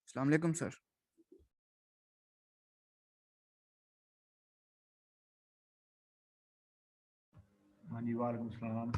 अस्सलाम वालेकुम सर। हाँ जी, वालेकुम सलाम।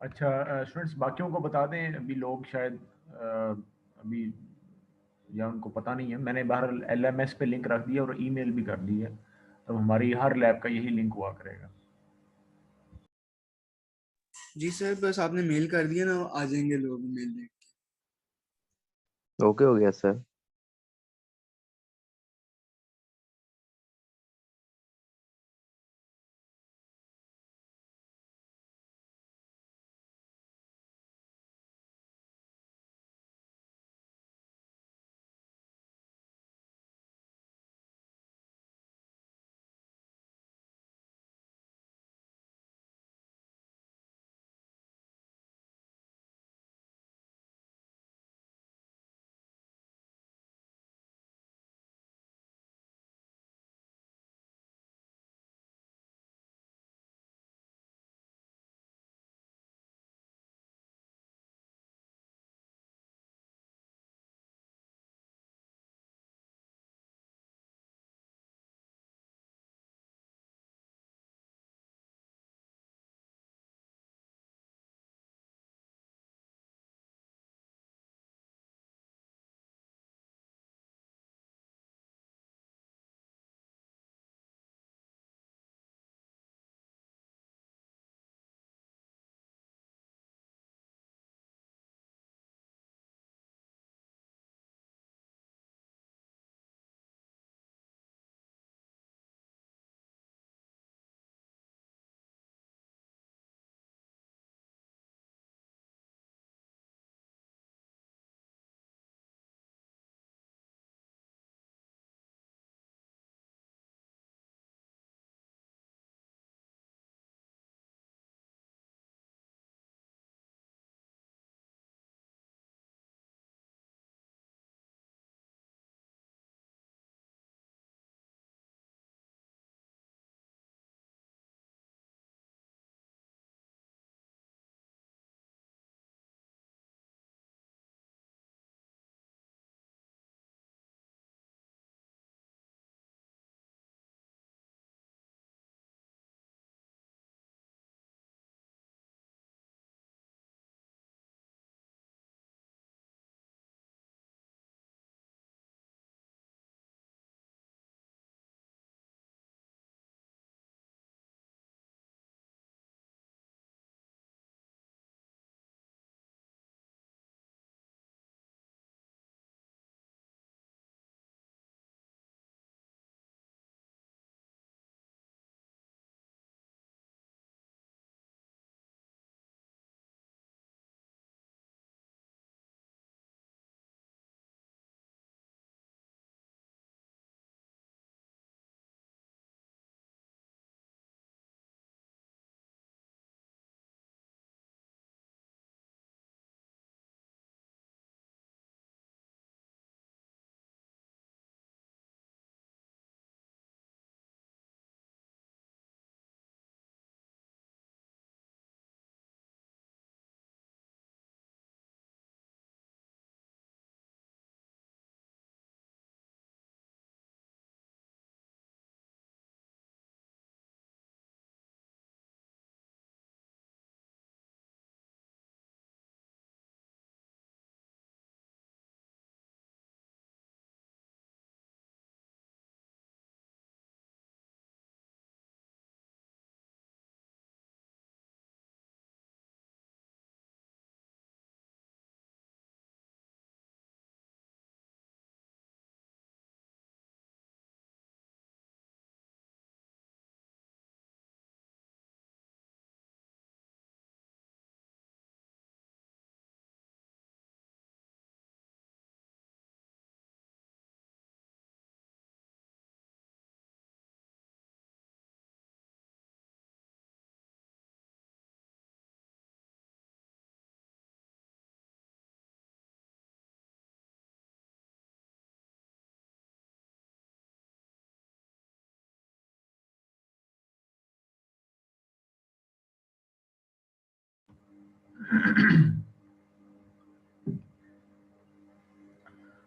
अच्छा, स्टूडेंट्स बाकियों को बता दें, अभी लोग शायद अभी या उनको पता नहीं है। मैंने बहरहाल एलएमएस पे लिंक रख दिया और ईमेल भी कर दी है, तो हमारी हर लैब का यही लिंक हुआ करेगा। जी सर, बस आपने मेल कर दिया ना, आ जाएंगे लोग मेल देख के। ओके हो गया सर।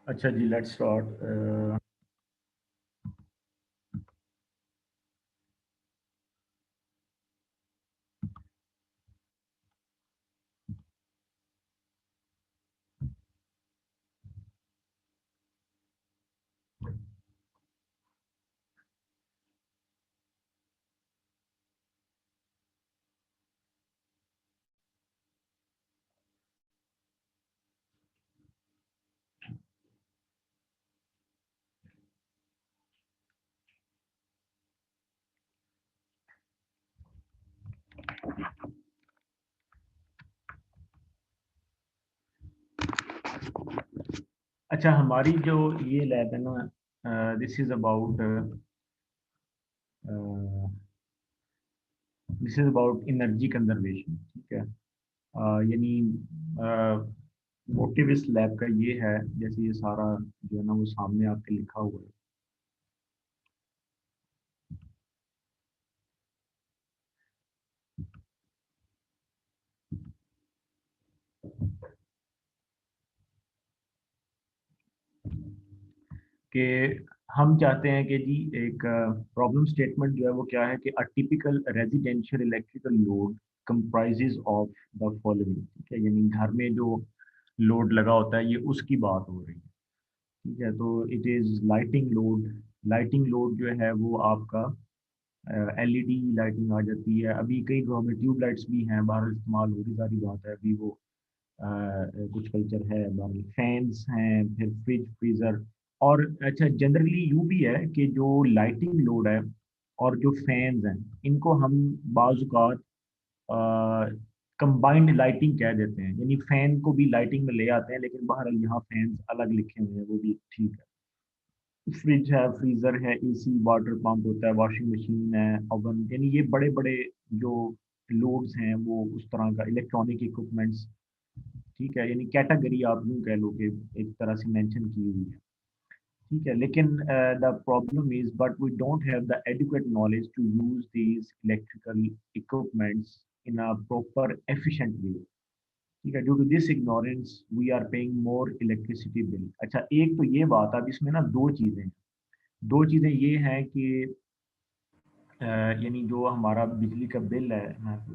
अच्छा जी, लेट्स स्टार्ट। अच्छा, हमारी जो ये लैब है ना, this is about energy conservation. ठीक है, यानी मोटिव इस लैब का ये है, जैसे ये सारा जो है ना वो सामने आपके लिखा हुआ है। कि हम चाहते हैं कि जी एक प्रॉब्लम स्टेटमेंट जो है वो क्या है कि a typical residential electrical load comprises of the following. ठीक है, यानी घर में जो लोड लगा होता है ये उसकी बात हो रही है। ठीक है, तो it is lighting load. Lighting load जो है वो आपका एलईडी लाइटिंग आ जाती है। अभी कई घरों में ट्यूब लाइट्स भी हैं, बाहर इस्तेमाल हो रही, सारी बात है। अभी वो कुछ कल्चर है, बाहर फैंस हैं, फिर फ्रिज फ्रीजर। और अच्छा, जनरली यूँ भी है कि जो लाइटिंग लोड है और जो फैंस हैं इनको हम बाज़ात कंबाइंड लाइटिंग कह देते हैं, यानी फैन को भी लाइटिंग में ले आते हैं, लेकिन बहरहाल यहाँ फैंस अलग लिखे हुए हैं, वो भी ठीक है। फ्रिज है, फ्रीजर है, एसी, वाटर पंप होता है, वॉशिंग मशीन है, ओवन, यानी ये बड़े बड़े जो लोड्स हैं वो उस तरह का इलेक्ट्रॉनिक इक्विपमेंट्स। ठीक है, यानी कैटेगरी आप यूँ कह लो कि एक तरह से मेंशन की हुई है। ठीक है, लेकिन the problem is but we don't have the educate knowledge to use these electrical equipments in a proper efficient way. ठीक है, due to this ignorance we are paying more electricity bill. अच्छा, एक तो ये बात, अब इसमें ना दो चीज़ें हैं। दो चीज़ें ये हैं कि यानी जो हमारा बिजली का बिल है, मैं आपको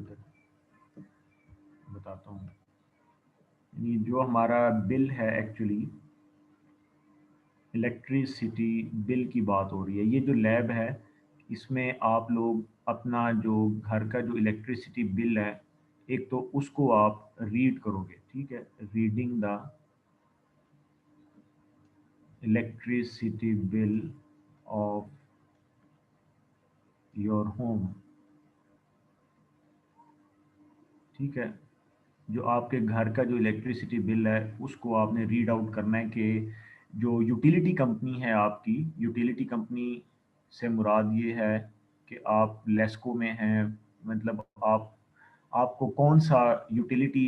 बताता हूँ। यानी जो हमारा बिल है एक्चुअली, इलेक्ट्रिसिटी बिल की बात हो रही है। ये जो लैब है इसमें आप लोग अपना जो घर का जो इलेक्ट्रिसिटी बिल है, एक तो उसको आप रीड करोगे। ठीक है, reading the electricity bill of your home. ठीक है, जो आपके घर का जो इलेक्ट्रिसिटी बिल है उसको आपने रीड आउट करना है कि जो यूटिलिटी कंपनी है आपकी, यूटिलिटी कंपनी से मुराद ये है कि आप लेस्को में हैं, मतलब आप आपको कौन सा यूटिलिटी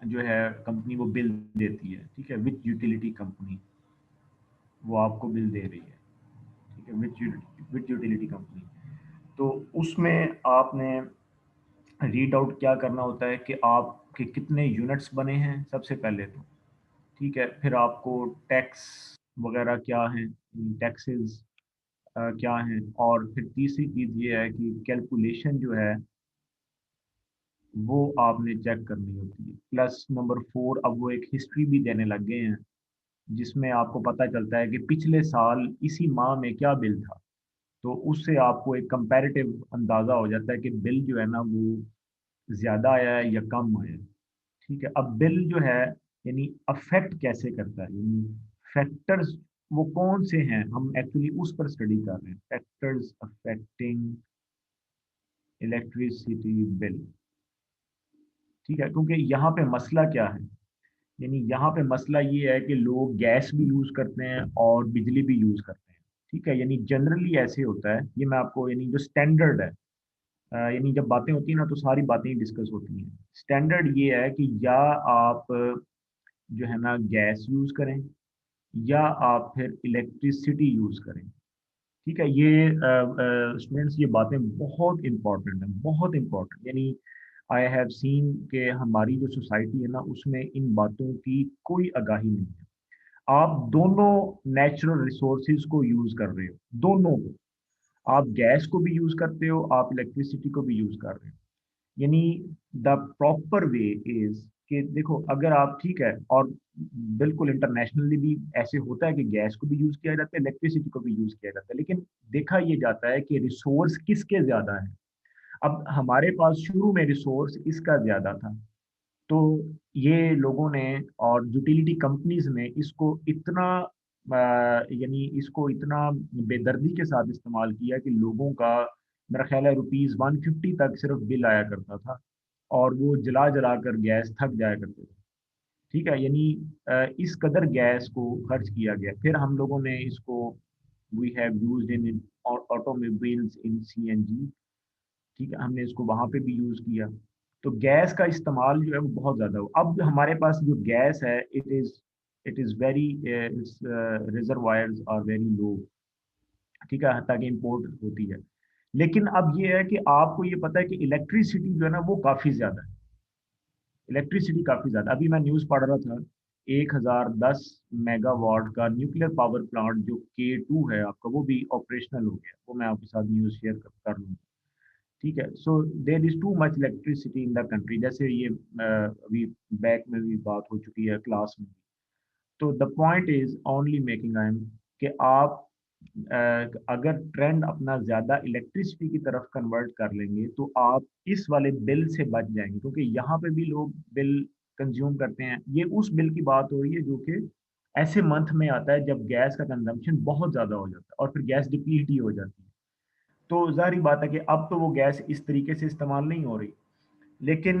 जो है कंपनी वो बिल देती है। ठीक है, विच यूटिलिटी कंपनी वो आपको बिल दे रही है। ठीक है, विच यूटिलिटी कंपनी। तो उसमें आपने रीड आउट क्या करना होता है कि आपके कितने यूनिट्स बने हैं सबसे पहले तो। ठीक है, फिर आपको टैक्स वगैरह क्या हैं, टैक्सेस क्या हैं, और फिर तीसरी चीज़ ये है कि कैलकुलेशन जो है वो आपने चेक करनी होती है। प्लस नंबर 4, अब वो एक हिस्ट्री भी देने लग गए हैं जिसमें आपको पता चलता है कि पिछले साल इसी माह में क्या बिल था। तो उससे आपको एक कंपैरेटिव अंदाज़ा हो जाता है कि बिल जो है ना वो ज़्यादा आया है या कम आया है। ठीक है, अब बिल जो है यानी अफेक्ट कैसे करता है, यानी फैक्टर्स वो कौन से हैं, हम एक्चुअली उस पर स्टडी कर रहे हैं। Factors affecting electricity bill. ठीक है, क्योंकि यहाँ पे मसला क्या है, यानी यहाँ पे मसला ये है कि लोग गैस भी यूज़ करते हैं और बिजली भी यूज़ करते हैं। ठीक है, यानी जनरली ऐसे होता है, ये मैं आपको यानी जो स्टैंडर्ड है, यानी जब बातें होती हैं ना तो सारी बातें डिस्कस होती हैं। स्टैंडर्ड ये है कि या आप जो है ना गैस यूज़ करें या आप फिर इलेक्ट्रिसिटी यूज़ करें। ठीक है, ये स्टूडेंट्स ये बातें बहुत इंपॉर्टेंट हैं, बहुत इंपॉर्टेंट। यानी आई हैव सीन कि हमारी जो सोसाइटी है ना उसमें इन बातों की कोई आगाही नहीं है। आप दोनों नेचुरल रिसोर्सेज को यूज कर रहे हो, दोनों को। आप गैस को भी यूज करते हो, आप इलेक्ट्रिसिटी को भी यूज कर रहे हो। यानी द प्रॉपर वे इज कि देखो, अगर आप ठीक है, और बिल्कुल इंटरनेशनली भी ऐसे होता है कि गैस को भी यूज किया जाता है, इलेक्ट्रिसिटी को भी यूज किया जाता है, लेकिन देखा ये जाता है कि रिसोर्स किसके ज्यादा है। अब हमारे पास शुरू में रिसोर्स इसका ज्यादा था, तो ये लोगों ने और यूटिलिटी कंपनीज ने इसको इतना यानी इसको इतना बेदर्दी के साथ इस्तेमाल किया कि लोगों का, मेरा ख्याल है, ₹150 तक सिर्फ बिल आया करता था, और वो जला जला कर गैस थक जाया करते थे। ठीक है, यानी इस कदर गैस को खर्च किया गया। फिर हम लोगों ने इसको, we have used in automobiles in CNG. ठीक है, हमने इसको वहां पे भी यूज किया। तो गैस का इस्तेमाल जो है वो बहुत ज्यादा हो। अब हमारे पास जो गैस है, it is very, its reservoirs are very low. ठीक है, ताकि इंपोर्ट होती है। लेकिन अब ये है कि आपको ये पता है कि इलेक्ट्रिसिटी जो है ना वो काफी ज्यादा है। इलेक्ट्रिसिटी काफी ज्यादा, अभी मैं न्यूज पढ़ रहा था, 1010 मेगावाट का न्यूक्लियर पावर प्लांट जो K2 है आपका, वो भी ऑपरेशनल हो गया। वो मैं आपके साथ न्यूज शेयर कर लूंगा। ठीक है, so there is too much electricity in the country, जैसे ये अभी बैक में भी बात हो चुकी है, क्लास में भी। तो the point is only making I am कि आप अगर ट्रेंड अपना ज्यादा इलेक्ट्रिसिटी की तरफ कन्वर्ट कर लेंगे तो आप इस वाले बिल से बच जाएंगे, क्योंकि यहाँ पे भी लोग बिल कंज्यूम करते हैं। ये उस बिल की बात हो रही है जो कि ऐसे मंथ में आता है जब गैस का कंजम्पशन बहुत ज्यादा हो जाता है और फिर गैस डिप्लीट ही हो जाती है। तो जाहिर बात है कि अब तो वो गैस इस तरीके से इस्तेमाल नहीं हो रही। लेकिन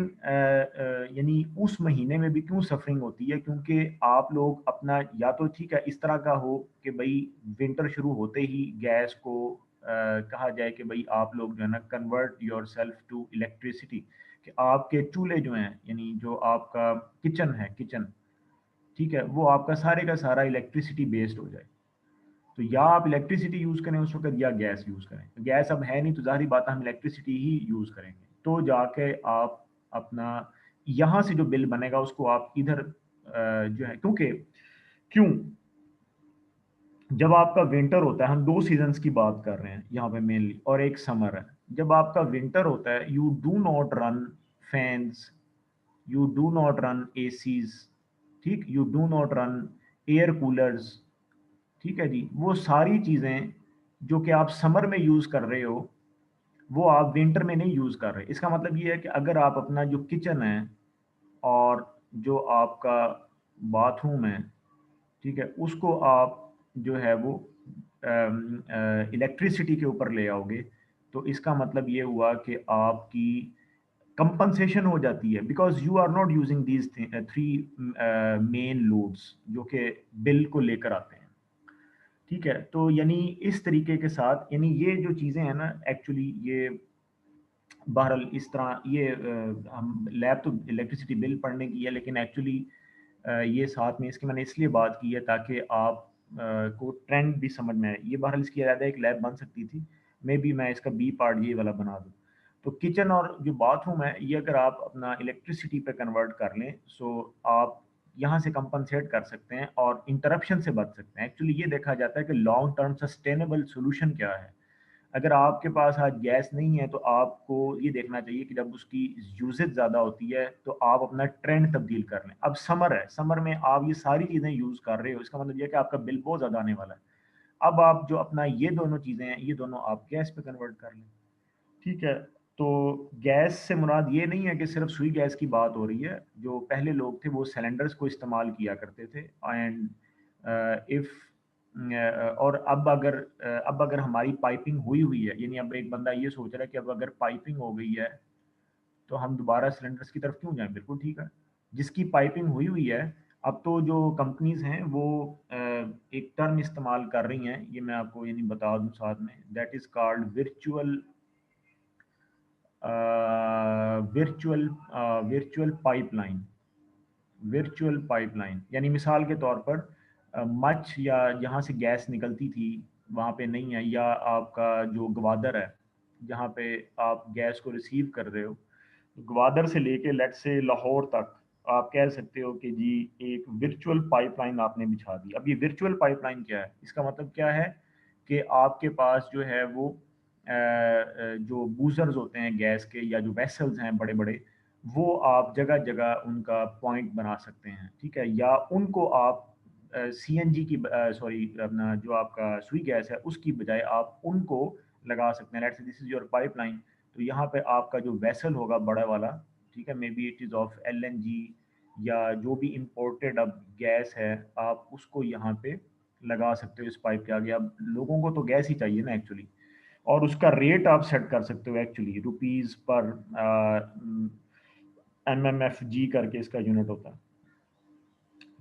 यानी उस महीने में भी क्यों सफरिंग होती है, क्योंकि आप लोग अपना, या तो ठीक है इस तरह का हो कि भाई विंटर शुरू होते ही गैस को कहा जाए कि भाई आप लोग जो है ना convert yourself to electricity, कि आपके चूल्हे जो हैं, यानी जो आपका किचन है, किचन, ठीक है, वो आपका सारे का सारा इलेक्ट्रिसिटी बेस्ड हो जाए। तो या आप इलेक्ट्रिसिटी यूज करें उस वक्त, या गैस यूज करें। तो गैस अब है नहीं, तो जाहिर बात है हम इलेक्ट्रिसिटी ही यूज करेंगे। तो जाके आप अपना यहाँ से जो बिल बनेगा उसको आप इधर जो है, क्योंकि क्यों, जब आपका विंटर होता है, हम दो सीजन्स की बात कर रहे हैं यहाँ पे मेनली, और एक समर है। जब आपका विंटर होता है, you do not run fans, you do not run ACs, ठीक, you do not run air coolers. ठीक है जी, वो सारी चीज़ें जो कि आप समर में यूज़ कर रहे हो, वो आप विंटर में नहीं यूज़ कर रहे। इसका मतलब ये है कि अगर आप अपना जो किचन है और जो आपका बाथरूम है, ठीक है, उसको आप जो है वो इलेक्ट्रिसिटी के ऊपर ले आओगे, तो इसका मतलब ये हुआ कि आपकी कंपनसेशन हो जाती है, because you are not using these three main loads जो कि बिल को लेकर आते हैं। ठीक है, तो यानी इस तरीके के साथ, यानी ये जो चीज़ें हैं ना, एक्चुअली ये बहरहाल इस तरह ये हम लैब तो इलेक्ट्रिसिटी बिल पढ़ने की है, लेकिन एक्चुअली ये साथ में इसकी मैंने इसलिए बात की है ताकि आप को ट्रेंड भी समझ में आए। ये बहरहाल इसकी ज़्यादा एक लैब बन सकती थी, मे बी मैं इसका बी पार्ट ये वाला बना दूँ। तो किचन और जो बाथरूम है, ये अगर आप अपना इलेक्ट्रिसिटी पे कन्वर्ट कर लें, सो आप यहाँ से कंपनसेट कर सकते हैं और इंटरप्शन से बच सकते हैं। एक्चुअली ये देखा जाता है कि लॉन्ग टर्म सस्टेनेबल सोल्यूशन क्या है। अगर आपके पास आज गैस नहीं है, तो आपको ये देखना चाहिए कि जब उसकी यूजेज ज़्यादा होती है तो आप अपना ट्रेंड तब्दील कर लें। अब समर है, समर में आप ये सारी चीज़ें यूज़ कर रहे हो, इसका मतलब ये है कि आपका बिल बहुत ज़्यादा आने वाला है। अब आप जो अपना ये दोनों चीज़ें हैं, ये दोनों आप गैस पे कन्वर्ट कर लें। ठीक है, तो गैस से मुराद ये नहीं है कि सिर्फ सुई गैस की बात हो रही है। जो पहले लोग थे वो सिलेंडर्स को इस्तेमाल किया करते थे, एंड इफ़ और अब अगर हमारी पाइपिंग हुई हुई है, यानी अब एक बंदा ये सोच रहा है कि अब अगर पाइपिंग हो गई है तो हम दोबारा सिलेंडर्स की तरफ क्यों जाएं। बिल्कुल ठीक है, जिसकी पाइपिंग हुई हुई है। अब तो जो कंपनीज हैं वो एक टर्म इस्तेमाल कर रही हैं, ये मैं आपको यानी बता दूं साथ में, that is called virtual virtual pipeline. Virtual pipeline यानी मिसाल के तौर पर मच या जहाँ से गैस निकलती थी वहाँ पे नहीं है, या आपका जो गवादर है जहाँ पे आप गैस को रिसीव कर रहे हो, ग्वादर से लेके लेट से लाहौर तक आप कह सकते हो कि जी एक वर्चुअल पाइपलाइन आपने बिछा दी। अब ये वर्चुअल पाइपलाइन क्या है, इसका मतलब क्या है कि आपके पास जो है वो जो बूजर्स होते हैं गैस के या जो वेसल्स हैं बड़े बड़े, वो आप जगह जगह उनका पॉइंट बना सकते हैं, ठीक है, या उनको आप सीएनजी की सॉरी अपना जो आपका सुई गैस है उसकी बजाय आप उनको लगा सकते हैं। Let's say this is your pipeline, तो यहाँ पे आपका जो वेसल होगा बड़ा वाला, ठीक है, may be it is of LNG या जो भी इंपोर्टेड अब गैस है, आप उसको यहाँ पे लगा सकते हो इस पाइप के आगे। अब लोगों को तो गैस ही चाहिए ना एक्चुअली, और उसका रेट आप सेट कर सकते हो एक्चुअली रुपीज़ पर MMFG करके इसका यूनिट होता है।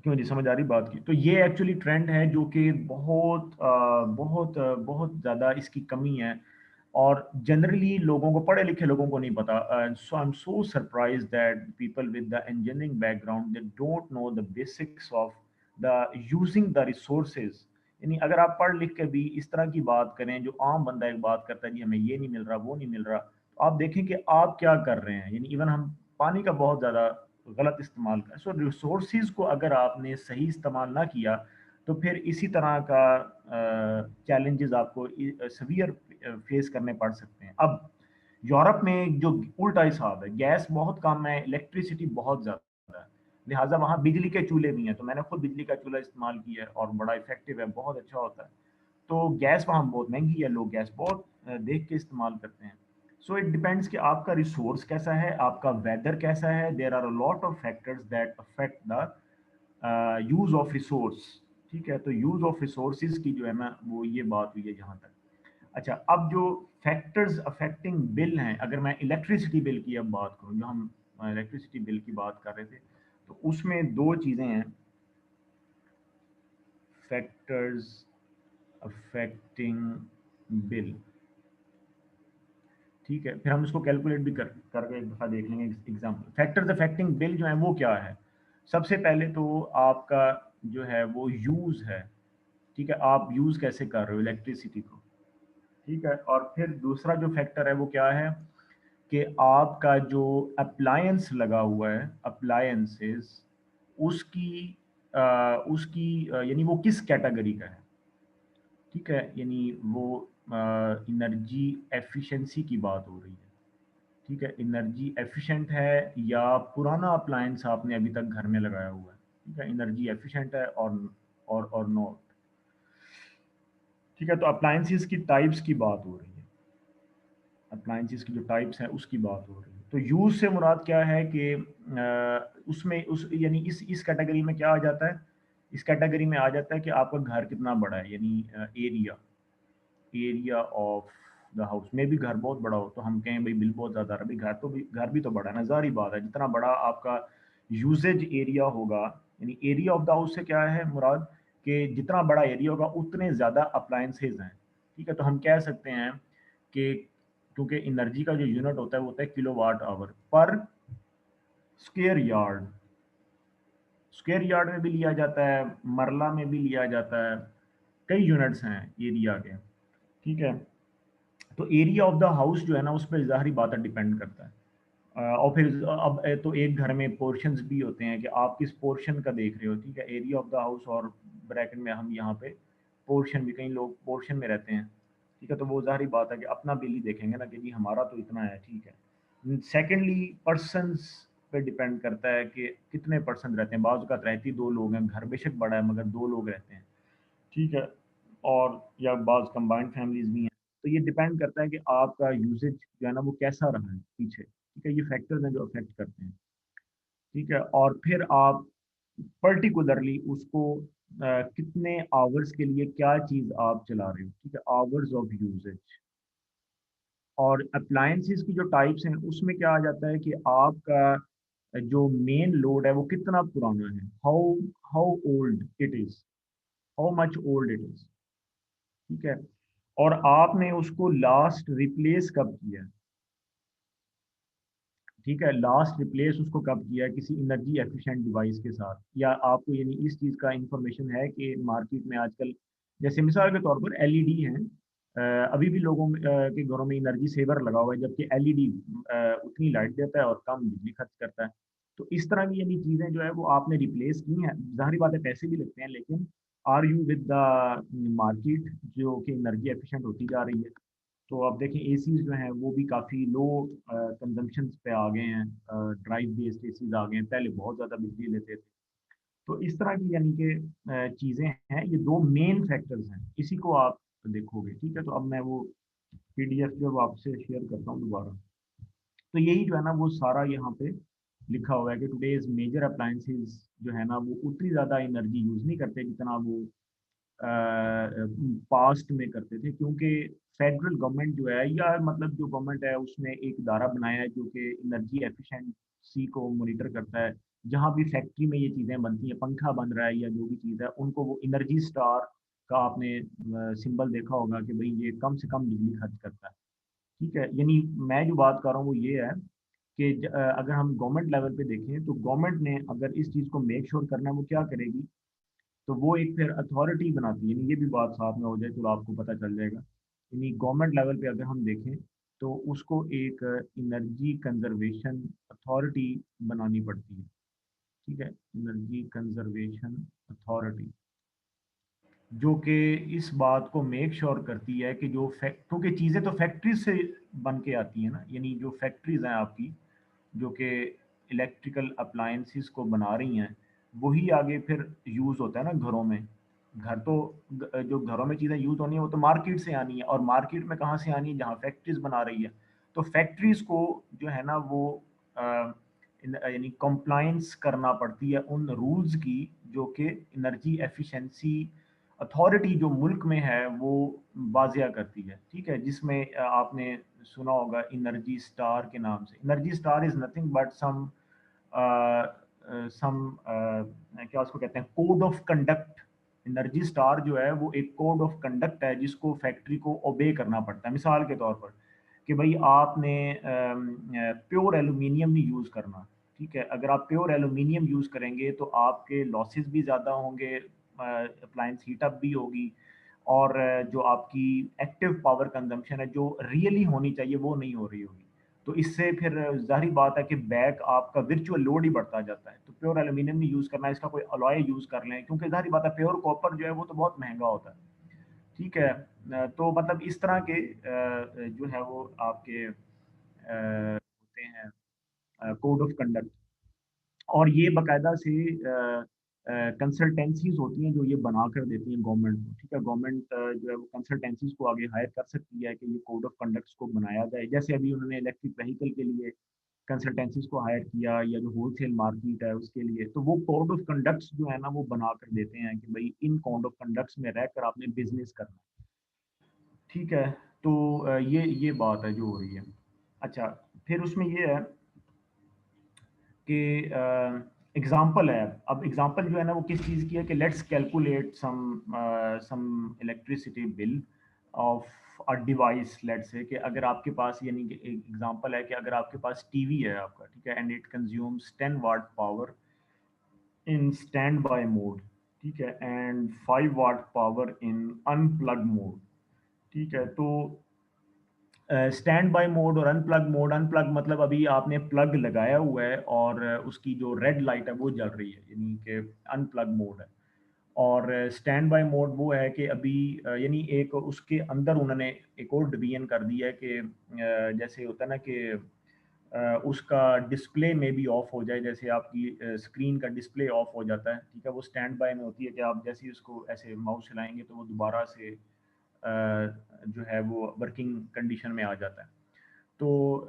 क्यों जी, समझ आ रही बात की? तो ये एक्चुअली ट्रेंड है जो कि बहुत ज़्यादा इसकी कमी है, और जनरली लोगों को, पढ़े लिखे लोगों को नहीं पता। So I am so surprise that people with the engineering background they don't know the basics of the using the resources. यानी अगर आप पढ़ लिख के भी इस तरह की बात करें, जो आम बंदा एक बात करता है जी हमें ये नहीं मिल रहा, वो नहीं मिल रहा, तो आप देखें कि आप क्या कर रहे हैं। यानी इवन हम पानी का बहुत ज़्यादा गलत इस्तेमाल कर, सो रिसोर्सेज को अगर आपने सही इस्तेमाल ना किया तो फिर इसी तरह का चैलेंजेस आपको सवियर फेस करने पड़ सकते हैं। अब यूरोप में जो उल्टा हिसाब है, गैस बहुत कम है, इलेक्ट्रिसिटी बहुत ज़्यादा है, लिहाजा वहाँ बिजली के चूल्हे भी हैं। तो मैंने खुद बिजली का चूल्हा इस्तेमाल किया है और बड़ा इफेक्टिव है, बहुत अच्छा होता है। तो गैस वहाँ बहुत महंगी है, लोग गैस बहुत देख के इस्तेमाल करते हैं। सो इट डिपेंड्स कि आपका रिसोर्स कैसा है, आपका वेदर कैसा है। There are a lot of factors that affect the use of resource, ठीक है। तो यूज ऑफ रिसोर्सेज की जो है ना वो ये बात हुई है जहाँ तक। अच्छा, अब जो फैक्टर्स अफेक्टिंग बिल हैं, अगर मैं इलेक्ट्रिसिटी बिल की अब बात करूँ, जो हम इलेक्ट्रिसिटी बिल की बात कर रहे थे, तो उसमें दो चीज़ें हैं, फैक्टर्स अफेक्टिंग बिल, ठीक है। फिर हम इसको कैलकुलेट भी करके एक दफ़ा देख लेंगे एग्जाम्पल। फैक्टर्स अफेक्टिंग बिल जो है वो क्या है? सबसे पहले तो आपका जो है वो यूज़ है, ठीक है, आप यूज़ कैसे कर रहे हो इलेक्ट्रिसिटी को, ठीक है। और फिर दूसरा जो फैक्टर है वो क्या है कि आपका जो अप्लायंस लगा हुआ है, अप्लायंसेस, उसकी यानी वो किस कैटेगरी का है, ठीक है। यानी वो एनर्जी एफिशिएंसी की बात हो रही है, ठीक है, एनर्जी एफिशिएंट है या पुराना अप्लायंस आपने अभी तक घर में लगाया हुआ है, ठीक है, एनर्जी एफिशिएंट है और नॉट, ठीक है। तो अप्लायंसेस की टाइप्स की बात हो रही है, अप्लायंसेस की जो टाइप्स हैं उसकी बात हो रही है। तो यूज से मुराद क्या है कि उसमें उस यानी इस कैटेगरी में क्या आ जाता है, इस कैटेगरी में आ जाता है कि आपका घर कितना बड़ा है, यानी area area of the house. में भी घर बहुत बड़ा हो तो हम कहें भाई बिल बहुत ज़्यादा है, भाई घर भी तो बड़ा है ना, ज़ाहिर बात है। जितना बड़ा आपका यूजेज एरिया होगा, यानी एरिया ऑफ द हाउस से क्या है मुराद कि जितना बड़ा एरिया होगा उतने ज़्यादा अप्लायंसेज हैं, ठीक है। तो हम कह सकते हैं कि क्योंकि एनर्जी का जो यूनिट होता है किलोवाट आवर पर स्क्वायर यार्ड, स्क्वायर यार्ड में भी लिया जाता है, मरला में भी लिया जाता है, कई यूनिट्स हैं एरिया के, ठीक है। तो एरिया ऑफ द हाउस जो है ना उस पर ज़ाहिरी बात है डिपेंड करता है। और फिर अब तो एक घर में पोर्शंस भी होते हैं कि आप किस पोर्शन का देख रहे हो, ठीक है, एरिया ऑफ द हाउस और ब्रैकेट में हम यहाँ पे पोर्शन भी, कई लोग पोर्शन में रहते हैं, ठीक है। तो वो ज़ाहिरी बात है कि अपना बिल ही देखेंगे ना कि जी हमारा तो इतना है, ठीक है। सेकेंडली पर्सनस पे डिपेंड करता है कि कितने पर्सन रहते हैं। बाज़ औक़ात रहती 2 लोग हैं, घर बेशक बड़ा है मगर 2 लोग रहते हैं, ठीक है, और या बाज़ कंबाइंड फैमिलीज़ भी हैं। तो ये डिपेंड करता है कि आपका यूसेज जो है ना वो कैसा रहा है पीछे, ठीक है। ये फैक्टर्स हैं जो अफेक्ट करते हैं, ठीक है। और फिर आप पर्टिकुलरली उसको कितने आवर्स के लिए क्या चीज़ आप चला रहे हो, ठीक है, आवर्स ऑफ यूसेज। और अप्लायंसेस की जो टाइप्स हैं उसमें क्या आ जाता है कि आपका जो मेन लोड है वो कितना पुराना है, how how old it is, how much old it is, ठीक है। और आपने उसको लास्ट रिप्लेस कब किया है, ठीक है, लास्ट रिप्लेस उसको कब किया है किसी एनर्जी एफिशिएंट डिवाइस के साथ, या आपको यानी इस चीज़ का इंफॉर्मेशन है कि मार्केट में आजकल जैसे मिसाल के तौर पर एलईडी हैं, अभी भी लोगों के घरों में एनर्जी सेवर लगा हुआ है, जबकि एलईडी उतनी लाइट देता है और कम बिजली खर्च करता है। तो इस तरह की यानी चीज़ें जो है वो आपने रिप्लेस की हैं। ज़ाहिर बात है पैसे भी लगते हैं, लेकिन are you with the market जो कि एनर्जी एफिशिएंट होती जा रही है। तो आप देखें एसीज जो हैं वो भी काफ़ी लो कंजम्पशन पे आ गए हैं। ड्राइव बेस्ड एसीज आ गए हैं, पहले बहुत ज़्यादा बिजली लेते थे। तो इस तरह की यानी कि चीज़ें हैं, ये दो मेन फैक्टर्स हैं, इसी को आप देखोगे। ठीक है, तो अब मैं वो पीडीएफ जो है वो आपसे शेयर करता हूँ दोबारा। तो यही जो है ना वो सारा यहाँ पे लिखा हुआ है कि टुडेज मेजर अप्लायंसेस जो है ना वो उतनी ज़्यादा एनर्जी यूज़ नहीं करते जितना वो पास्ट में करते थे, क्योंकि फेडरल गवर्नमेंट जो है या मतलब जो गवर्नमेंट है उसने एक इदारा बनाया है जो कि एनर्जी एफिशिएंसी को मॉनिटर करता है। जहाँ भी फैक्ट्री में ये चीज़ें बनती हैं, पंखा बन रहा है या जो भी चीज़ है, उनको वो एनर्जी स्टार का आपने सिंबल देखा होगा कि भाई ये कम से कम बिजली खर्च करता है। ठीक है, यानी मैं जो बात कर रहा हूँ वो ये है कि अगर हम गवर्नमेंट लेवल पे देखें तो गवर्नमेंट ने अगर इस चीज़ को मेक श्योर करना है वो क्या करेगी, तो वो एक फिर अथॉरिटी बनाती है। यानी ये भी बात साथ में हो जाए तो आपको पता चल जाएगा। यानी गवर्नमेंट लेवल पे अगर हम देखें तो उसको एक एनर्जी कंजर्वेशन अथॉरिटी बनानी पड़ती है। ठीक है, एनर्जी कंजर्वेशन अथॉरिटी जो कि इस बात को मेक श्योर करती है कि जो क्योंकि चीज़ें तो फैक्ट्रीज से बन के आती हैं ना, यानी जो फैक्ट्रीज हैं आपकी जो कि इलेक्ट्रिकल अप्लायंसेस को बना रही हैं, वही आगे फिर यूज़ होता है ना घरों में। घर तो जो घरों में चीज़ें यूज़ होनी है वो तो मार्केट से आनी है, और मार्केट में कहाँ से आनी है, जहाँ फैक्ट्रीज बना रही है। तो फैक्ट्रीज को जो है ना वो यानी कंप्लायंस करना पड़ती है उन रूल्स की जो कि एनर्जी एफिशिएंसी अथॉरिटी जो मुल्क में है वो वाजिया करती है। ठीक है, जिसमें आपने सुना होगा एनर्जी स्टार के नाम से। Energy star is nothing but some क्या उसको कहते हैं, code of conduct. Energy star जो है वो एक कोड ऑफ कंडक्ट है जिसको फैक्ट्री को ओबे करना पड़ता है। मिसाल के तौर पर कि भाई आपने प्योर एल्यूमिनियम नहीं यूज़ करना। ठीक है, अगर आप प्योर एल्यूमिनियम यूज़ करेंगे तो आपके लॉसेस भी ज़्यादा होंगे, अप्लायंस हीट अप भी होगी, और जो आपकी एक्टिव पावर कंजम्पशन है जो रियली होनी चाहिए वो नहीं हो रही होगी। तो इससे फिर ज़ाहिर बात है कि बैक आपका वर्चुअल लोड ही बढ़ता जाता है। तो प्योर एल्यूमिनियम नहीं यूज़ करना, इसका कोई अलॉय यूज़ कर लें, क्योंकि ज़ाहिर बात है प्योर कॉपर जो है वो तो बहुत महंगा होता है। ठीक है, तो मतलब इस तरह के जो है वो आपके होते हैं कोड ऑफ कंडक्ट, और ये बाकायदा से कंसल्टेंसीज होती हैं जो ये बना कर देती हैं गवर्नमेंट को। ठीक है, गवर्नमेंट जो है वो कंसल्टेंसीज को आगे हायर कर सकती है कि ये कोड ऑफ कंडक्ट्स को बनाया जाए। जैसे अभी उन्होंने इलेक्ट्रिक व्हीकल के लिए कंसल्टेंसीज को हायर किया, या जो होलसेल मार्केट है उसके लिए, तो वो कोड ऑफ कंडक्ट्स जो है ना वो बना कर देते हैं कि भाई इन कोड ऑफ कंडक्ट्स में रहकर आपने बिजनेस करना है। ठीक है, तो ये बात है जो हो रही है। अच्छा, फिर उसमें ये है कि एग्जांपल है। अब एग्जांपल जो है ना वो किस चीज़ की है कि let's calculate some electricity bill of a device. Let's say कि अगर आपके पास, यानी कि एक एग्जांपल है कि अगर आपके पास टीवी है आपका, ठीक है, and it consumes 10 watt power in standby mode, ठीक है, and 5 watt power in unplug mode. ठीक है, तो स्टैंड बाय मोड और अनप्लग मोड, अनप्लग मतलब अभी आपने प्लग लगाया हुआ है और उसकी जो रेड लाइट है वो जल रही है, यानी कि अनप्लग मोड है। और स्टैंड बाय मोड वो है कि अभी यानी एक उसके अंदर उन्होंने एक और डिवीजन कर दिया है कि जैसे होता है ना कि उसका डिस्प्ले में भी ऑफ हो जाए, जैसे आपकी स्क्रीन का डिस्प्ले ऑफ हो जाता है। ठीक है, वो स्टैंड बाय में होती है कि आप जैसे ही उसको ऐसे माउस चलाएंगे तो वो दोबारा से जो है वो वर्किंग कंडीशन में आ जाता है। तो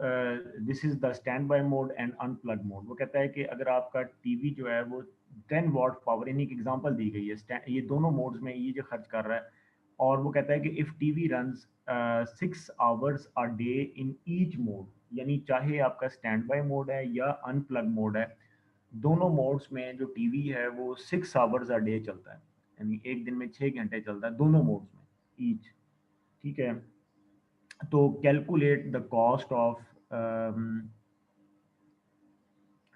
this is the stand by mode and unplug mode. वो कहता है कि अगर आपका टीवी जो है वो 10 वॉट पावर, यानी एक एग्जांपल दी गई है, ये दोनों मोड्स में ये जो खर्च कर रहा है, और वो कहता है कि if TV runs 6 hours a day in each mode, यानी चाहे आपका स्टैंड बाय मोड है या अनप्लग मोड है, दोनों मोड्स में जो टीवी है वो 6 आवर्स अ डे चलता है, यानी एक दिन में 6 घंटे चलता है दोनों मोड्स में ईच। ठीक है, तो calculate the cost of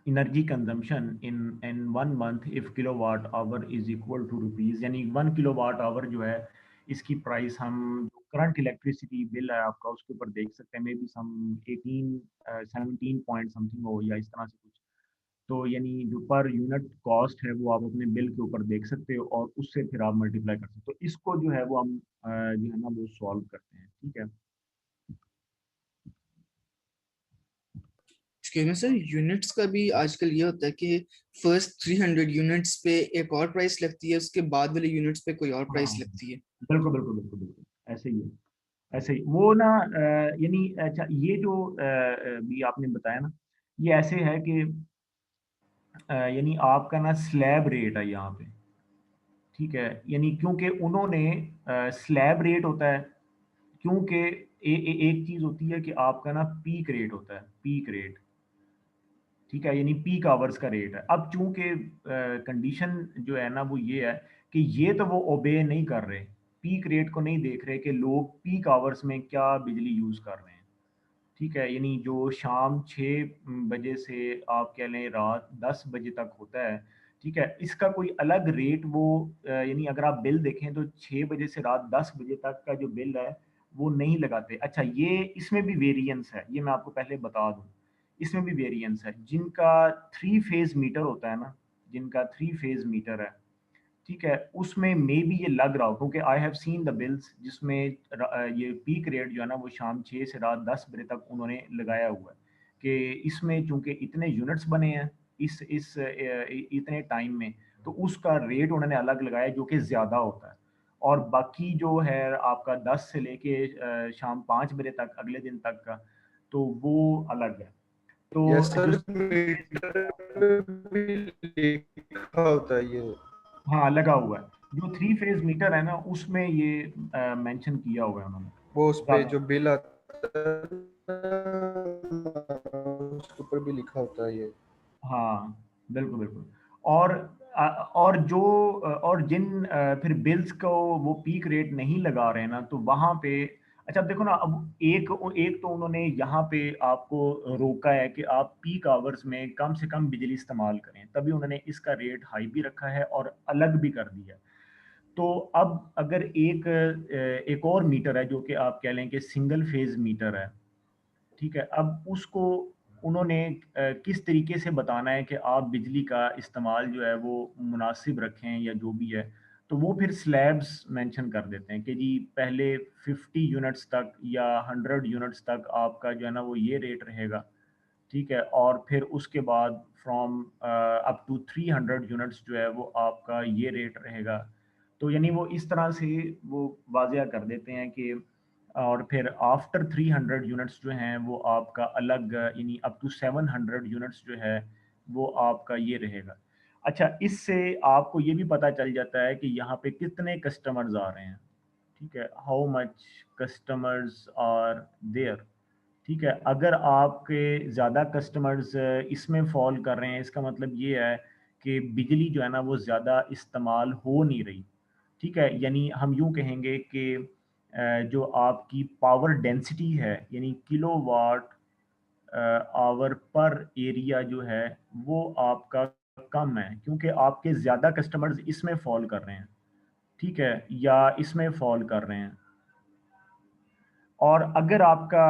energy consumption in 1 month if kilowatt hour is equal to rupees, यानी 1 किलोवाट आवर जो है इसकी प्राइस हम करंट इलेक्ट्रिसिटी बिल है आपका, उसके ऊपर देख सकते हैं, maybe some 17 point something हो या इस तरह से कुछ। तो यानी जो पर यूनिट कॉस्ट है वो आप अपने बिल के ऊपर देख सकते हो और उससे फिर आप मल्टीप्लाई कर सकते हो। तो इसको जो है वो हम जो है ना वो सॉल्व करते हैं, ठीक है। एक्सक्यूज मी सर, यूनिट्स का भी आजकल ये होता है कि फर्स्ट 300 यूनिट्स पे एक और प्राइस लगती है, उसके बाद वाले यूनिट्स पे कोई और प्राइस हाँ लगती है। बिल्कुल बिल्कुल बिल्कुल बिल्कुल, ऐसे ही है, ऐसे ही वो ना यानी अच्छा ये जो भी आपने बताया ना, ये ऐसे है कि यानी आपका ना स्लैब रेट है यहाँ पे, ठीक है। यानी क्योंकि उन्होंने स्लैब रेट होता है, क्योंकि एक चीज होती है कि आपका ना पीक रेट होता है, पीक रेट, ठीक है, यानी पीक आवर्स का रेट है। अब चूंकि कंडीशन जो है ना वो ये है कि ये तो वो ओबे नहीं कर रहे, पीक रेट को नहीं देख रहे कि लोग पीक आवर्स में क्या बिजली यूज कर रहे हैं, ठीक है। यानी जो शाम 6 बजे से आप कह लें रात 10 बजे तक होता है, ठीक है, इसका कोई अलग रेट वो यानी अगर आप बिल देखें तो 6 बजे से रात 10 बजे तक का जो बिल है वो नहीं लगाते। अच्छा, ये इसमें भी वेरिएंस है, ये मैं आपको पहले बता दूं, इसमें भी वेरिएंस है। जिनका 3 फेज मीटर होता है ना, जिनका 3 फेज मीटर है, ठीक है, उसमें मे बी ये लग रहा हो, क्योंकि I have seen the bills जिसमें ये पीक रेट जो है ना वो शाम 6 से रात 10 बजे तक उन्होंने लगाया हुआ है कि इसमें चूंकि इतने यूनिट्स बने हैं इस इतने टाइम में, तो उसका रेट उन्होंने अलग लगाया जो कि ज़्यादा होता है। और बाकी जो है आपका 10 से लेके शाम 5 बजे तक अगले दिन तक का, तो वो अलग है। यस तो जो सर, मीटर पे भी लिखा होता है ये। हाँ लगा हुआ है, जो 3 फेज मीटर है ना उसमें ये मेंशन किया हुआ है उन्होंने वो उस पे ज्यादा। जो बिल आता है उसके ऊपर भी लिखा होता है ये। हाँ बिल्कुल बिल्कुल। और और जो और जिन फिर बिल्स को वो पीक रेट नहीं लगा रहे हैं ना, तो वहां पे अच्छा अब देखो ना, अब एक एक तो उन्होंने यहाँ पे आपको रोका है कि आप पीक आवर्स में कम से कम बिजली इस्तेमाल करें, तभी उन्होंने इसका रेट हाई भी रखा है और अलग भी कर दिया है। तो अब अगर एक और मीटर है जो कि आप कह लें कि सिंगल फेज मीटर है, ठीक है, अब उसको उन्होंने किस तरीके से बताना है कि आप बिजली का इस्तेमाल जो है वो मुनासिब रखें या जो भी है, तो वो फिर स्लैब्स मेंशन कर देते हैं कि जी पहले 50 यूनिट्स तक या 100 यूनिट्स तक आपका जो है ना वो ये रेट रहेगा, ठीक है, और फिर उसके बाद फ्रॉम अप टू 300 यूनिट्स जो है वो आपका ये रेट रहेगा। तो यानी वो इस तरह से वो वाजिया कर देते हैं कि और फिर आफ्टर 300 यूनिट्स जो हैं वो आपका अलग यानी अप टू 700 यूनिट्स जो है वो आपका ये रहेगा। अच्छा, इससे आपको ये भी पता चल जाता है कि यहाँ पे कितने कस्टमर्स आ रहे हैं, ठीक है, how much customers are there, ठीक है। अगर आपके ज़्यादा कस्टमर्स इसमें फॉल कर रहे हैं, इसका मतलब ये है कि बिजली जो है ना वो ज़्यादा इस्तेमाल हो नहीं रही, ठीक है। यानी हम यूँ कहेंगे कि जो आपकी पावर डेंसिटी है यानी किलोवाट आवर पर एरिया जो है वो आपका कम है, क्योंकि आपके ज़्यादा कस्टमर्स इसमें फॉल कर रहे हैं, ठीक है, या इसमें फॉल कर रहे हैं। और अगर आपका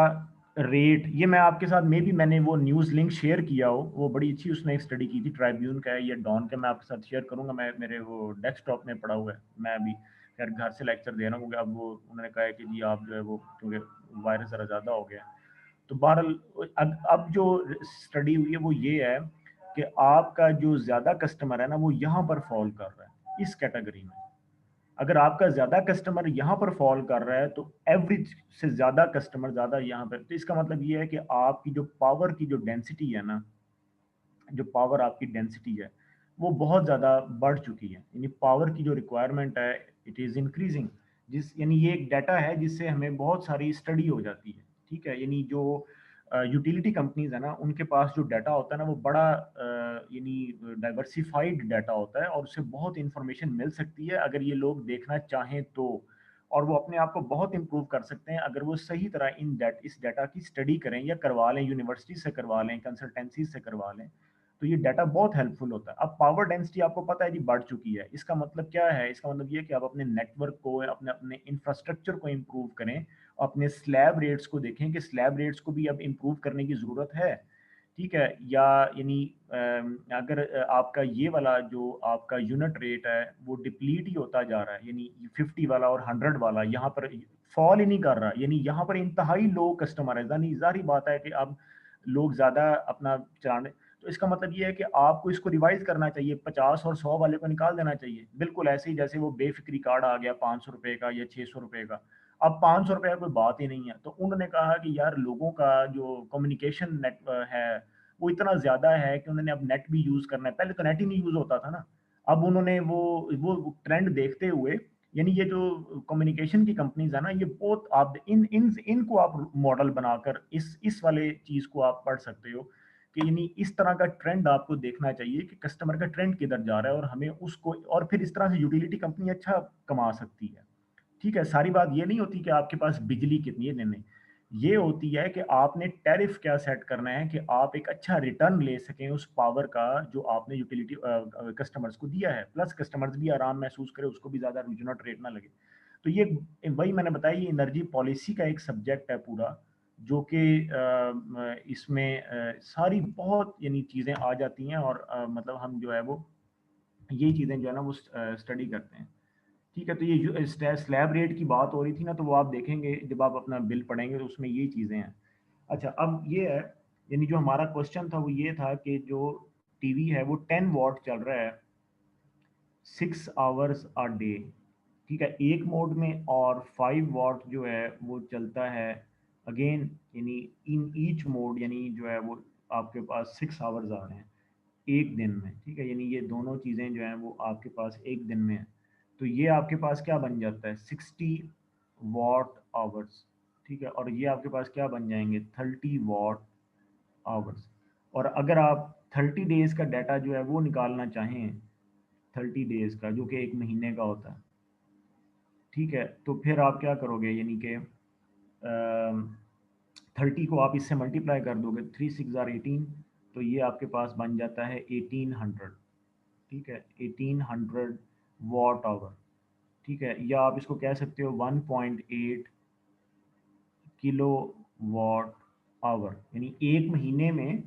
रेट, ये मैं आपके साथ में भी मैंने वो न्यूज़ लिंक शेयर किया हो, वो बड़ी अच्छी उसने एक स्टडी की थी, ट्राइब्यून का है या डॉन का, मैं आपके साथ शेयर करूंगा, मैं मेरे वो डेस्कटॉप में पड़ा हुआ है, मैं अभी खैर घर से लेक्चर दे रहा हूँ क्योंकि अब वो उन्होंने कहा है कि जी आप जो है वो क्योंकि वायरस ज़रा ज़्यादा हो गया है। तो बहरहाल अब जो स्टडी हुई है वो ये है कि आपका जो ज़्यादा कस्टमर है ना वो यहाँ पर फॉल कर रहा है इस कैटेगरी में। अगर आपका ज्यादा कस्टमर यहाँ पर फॉल कर रहा है तो एवरेज से ज्यादा कस्टमर ज्यादा यहाँ पर, तो इसका मतलब ये है कि आपकी जो पावर की जो डेंसिटी है ना, जो पावर आपकी डेंसिटी है वो बहुत ज़्यादा बढ़ चुकी है, यानी पावर की जो रिक्वायरमेंट है इट इज़ इंक्रीजिंग। जिस यानी ये एक डाटा है जिससे हमें बहुत सारी स्टडी हो जाती है, ठीक है। यानी जो यूटिलिटी कंपनीज है ना उनके पास जो डाटा होता है ना वो बड़ा यानी डाइवर्सिफाइड डाटा होता है और उससे बहुत इंफॉर्मेशन मिल सकती है अगर ये लोग देखना चाहें तो। और वो अपने आप को बहुत इंप्रूव कर सकते हैं अगर वो सही तरह इस डाटा की स्टडी करें या करवा लें, यूनिवर्सिटी से करवा लें, कंसल्टेंसी से करवा लें, तो ये डाटा बहुत हेल्पफुल होता है। अब पावर डेंसिटी आपको पता है जी बढ़ चुकी है, इसका मतलब क्या है? इसका मतलब ये कि आप अपने नेटवर्क को, अपने अपने इंफ्रास्ट्रक्चर को इम्प्रूव करें, अपने स्लैब रेट्स को देखें कि स्लैब रेट्स को भी अब इम्प्रूव करने की ज़रूरत है, ठीक है? या यानी अगर आपका ये वाला जो आपका यूनिट रेट है वो डिप्लीट ही होता जा रहा है, यानी 50 वाला और 100 वाला यहाँ पर फॉल ही नहीं कर रहा, यानी यहाँ पर इंतहाई लो कस्टमर है, यानी ज़ाहिर बात है कि अब लोग ज़्यादा अपना चलाने, तो इसका मतलब ये है कि आपको इसको रिवाइज करना चाहिए, 50 और 100 वाले को निकाल देना चाहिए, बिल्कुल ऐसे ही जैसे वो बेफिक्री कार्ड आ गया 500 रुपए का या 600 रुपए का। अब 500 रुपए का कोई बात ही नहीं है, तो उन्होंने कहा कि यार लोगों का जो कम्युनिकेशन नेट है वो इतना ज़्यादा है कि उन्होंने अब नेट भी यूज़ करना है, पहले तो नेट ही नहीं यूज़ होता था ना। अब उन्होंने वो ट्रेंड देखते हुए, यानी ये जो कम्युनिकेशन की कंपनीज है ना, ये बहुत आप इनको आप मॉडल बनाकर इस वाले चीज़ को आप पढ़ सकते हो कि यानी इस तरह का ट्रेंड आपको देखना चाहिए कि कस्टमर का ट्रेंड किधर जा रहा है, और हमें उसको, और फिर इस तरह से यूटिलिटी कंपनी अच्छा कमा सकती है, ठीक है? सारी बात ये नहीं होती कि आपके पास बिजली कितनी है, नहीं नहीं, ये होती है कि आपने टैरिफ क्या सेट करना है कि आप एक अच्छा रिटर्न ले सकें उस पावर का जो आपने यूटिलिटी कस्टमर्स को दिया है, प्लस कस्टमर्स भी आराम महसूस करें, उसको भी ज़्यादा यूनिट रेट ना लगे। तो ये वही मैंने बताया, ये एनर्जी पॉलिसी का एक सब्जेक्ट है पूरा, जो कि इसमें सारी बहुत यानी चीज़ें आ जाती हैं, और मतलब हम जो है वो यही चीज़ें जो है ना वो स्टडी करते हैं, ठीक है? तो ये जो स्लैब रेट की बात हो रही थी ना, तो वो आप देखेंगे जब आप अपना बिल पढ़ेंगे तो उसमें ये चीज़ें हैं। अच्छा, अब ये है, यानी जो हमारा क्वेश्चन था वो ये था कि जो टीवी है वो 10 वॉट चल रहा है 6 आवर्स अ डे, ठीक है, एक मोड में, और 5 वॉट जो है वो चलता है अगेन, यानी इन ईच मोड, यानी जो है वो आपके पास 6 आवर्स आ रहे हैं एक दिन में, ठीक है? यानी ये दोनों चीज़ें जो हैं वो आपके पास एक दिन में है, तो ये आपके पास क्या बन जाता है 60 वॉट आवर्स, ठीक है? और ये आपके पास क्या बन जाएंगे 30 वॉट आवर्स। और अगर आप 30 डेज का डाटा जो है वो निकालना चाहें, 30 डेज का जो कि एक महीने का होता है, ठीक है, तो फिर आप क्या करोगे, यानी कि 30 को आप इससे मल्टीप्लाई कर दोगे, 3 6 आर 18, तो ये आपके पास बन जाता है 1800, ठीक है, 1800 वॉट आवर, ठीक है? या आप इसको कह सकते हो 1.8 किलो वॉट आवर, यानी एक महीने में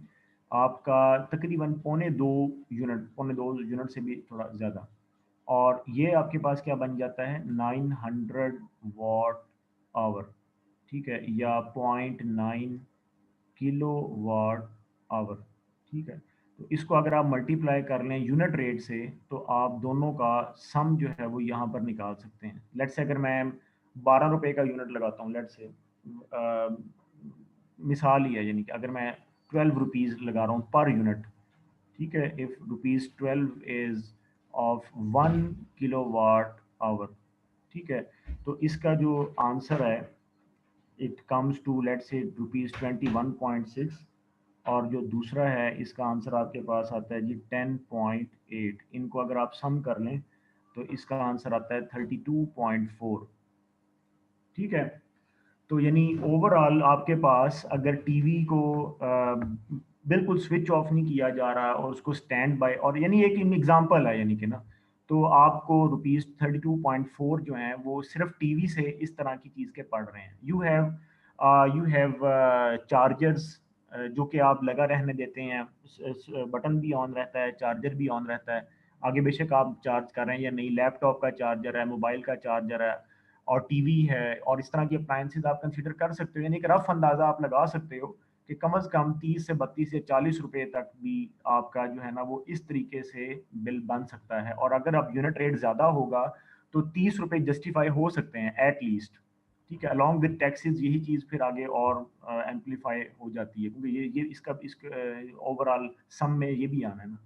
आपका तकरीबन पौने दो यूनिट से भी थोड़ा ज़्यादा, और ये आपके पास क्या बन जाता है 900 वॉट आवर, ठीक है, या 0.9 किलो वाट आवर, ठीक है? तो इसको अगर आप मल्टीप्लाई कर लें यूनिट रेट से, तो आप दोनों का सम जो है वो यहाँ पर निकाल सकते हैं। लेट्स से अगर मैं 12 रुपए का यूनिट लगाता हूँ, लेट्स से मिसाल ही है, यानी कि अगर मैं 12 रुपीज़ लगा रहा हूँ पर यूनिट, ठीक है, if rupees 12 is of 1 kilowatt hour, ठीक है, तो इसका जो आंसर है it comes to let's say rupees 21.6, और जो दूसरा है इसका आंसर आपके पास आता है जी 10.8, इनको अगर आप सम कर लें तो इसका आंसर आता है 32.4, ठीक है? तो यानी ओवरऑल आपके पास अगर टीवी को बिल्कुल स्विच ऑफ नहीं किया जा रहा और उसको स्टैंड बाय, और यानी एक एग्जांपल है, यानी कि ना, तो आपको रुपीज़ 32.4 जो हैं वो सिर्फ टीवी से इस तरह की चीज़ के पड़ रहे हैं। यू हैव चार्जर्स जो कि आप लगा रहने देते हैं, बटन भी ऑन रहता है, चार्जर भी ऑन रहता है, आगे बेशक आप चार्ज कर रहे हैं या नहीं, लैपटॉप का चार्जर है, मोबाइल का चार्जर है, और टीवी है, और इस तरह की अप्लायंसेज आप कंसीडर कर सकते हो, यानी कि रफ अंदाजा आप लगा सकते हो कि कम से कम 30 से 32 से 40 रुपए तक भी आपका जो है ना वो इस तरीके से बिल बन सकता है, और अगर आप यूनिट रेट ज़्यादा होगा तो 30 रुपए जस्टिफाई हो सकते हैं एट लीस्ट, ठीक है, अलॉन्ग विद टैक्सेस, यही चीज़ फिर आगे और एम्पलीफाई हो जाती है, क्योंकि ये इसका ओवरऑल सम में ये भी आना है ना।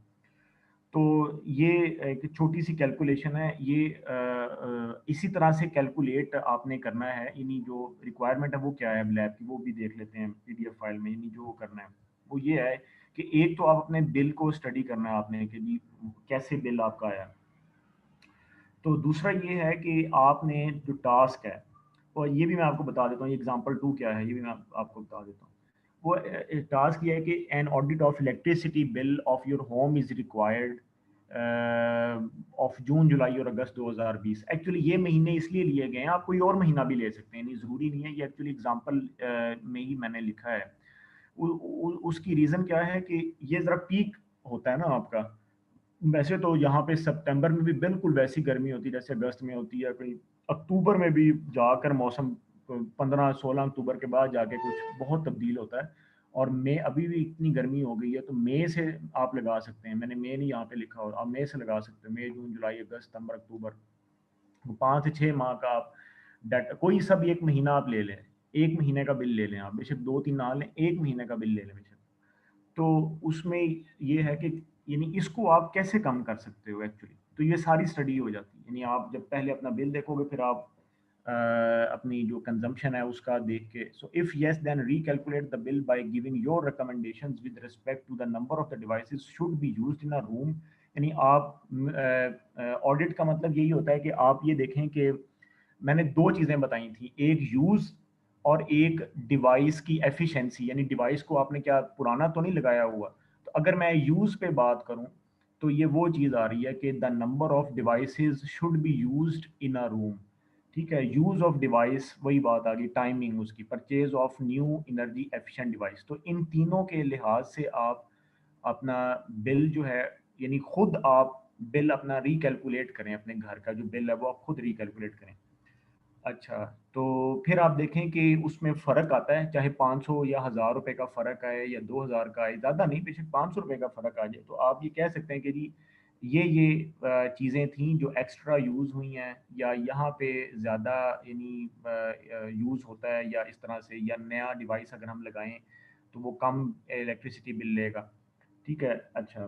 तो ये एक छोटी सी कैलकुलेशन है, ये इसी तरह से कैलकुलेट आपने करना है, यानी जो रिक्वायरमेंट है वो क्या है लैब की, वो भी देख लेते हैं पीडीएफ फाइल में। यानी जो करना है वो ये है कि एक तो आप अपने बिल को स्टडी करना है आपने कि जी कैसे बिल आपका आया, तो दूसरा ये है कि आपने जो टास्क है, और ये भी मैं आपको बता देता हूँ एग्जांपल 2 क्या है, ये भी मैं आपको बता देता हूँ। वो टास्क ये है कि an audit of electricity bill of your home is required of June July और अगस्त 2020। एक्चुअली ये महीने इसलिए लिए गए हैं, आप कोई और महीना भी ले सकते हैं, नहीं ज़रूरी नहीं है, ये एक्चुअली एग्जांपल में ही मैंने लिखा है। उसकी रीज़न क्या है कि ये ज़रा पीक होता है ना आपका। वैसे तो यहाँ पे सितंबर में भी बिल्कुल वैसी गर्मी होती है जैसे अगस्त में होती है, कोई अक्टूबर में भी जाकर मौसम 15-16 अक्टूबर के बाद जाके कुछ बहुत तब्दील होता है। और मई अभी भी इतनी गर्मी हो गई है, तो मई से आप लगा सकते हैं, मैंने मई नहीं यहाँ पे लिखा, और आप मई से लगा सकते हैं, मई जून जुलाई अगस्त सितंबर अक्टूबर, 5 से 6 माह का आप डाटा, कोई सब एक महीना आप ले लें, एक महीने का बिल ले लें आप, बेशक 2-3 ना लें, एक महीने का बिल ले लें बेशक। तो उसमें ये है कि यानी इसको आप कैसे कम कर सकते हो एक्चुअली, तो ये सारी स्टडी हो जाती है। यानी आप जब पहले अपना बिल देखोगे, फिर आप अपनी जो कंजम्पशन है उसका देख के, so if yes then recalculate the bill by giving your recommendations with respect to the number of the devices should be used in a room। यानी आप ऑडिट का मतलब यही होता है कि आप ये देखें कि मैंने दो चीज़ें बताई थी, एक यूज़ और एक डिवाइस की एफिशिएंसी, यानी डिवाइस को आपने क्या पुराना तो नहीं लगाया हुआ। तो अगर मैं यूज़ पे बात करूं, तो ये वो चीज़ आ रही है कि the number of devices should be used in a room. ठीक है, यूज़ ऑफ डिवाइस वही बात आ गई, टाइमिंग उसकी, purchase of new energy efficient device. तो इन तीनों के लिहाज से आप अपना बिल जो है, यानी खुद आप बिल अपना रिकैलकुलेट करें, अपने घर का जो बिल है वो आप खुद रिकैलकुलेट करें। अच्छा, तो फिर आप देखें कि उसमें फ़र्क आता है, चाहे 500 या 1000 रुपए का फ़र्क आए या 2000 का आए, ज़्यादा नहीं, बेशक 500 रुपए का फ़र्क आ जाए, तो आप ये कह सकते हैं कि जी ये चीज़ें थी जो एक्स्ट्रा यूज़ हुई हैं, या यहाँ पे ज़्यादा यानी यूज़ होता है, या इस तरह से, या नया डिवाइस अगर हम लगाएं तो वो कम इलेक्ट्रिसिटी बिल लेगा। ठीक है, अच्छा,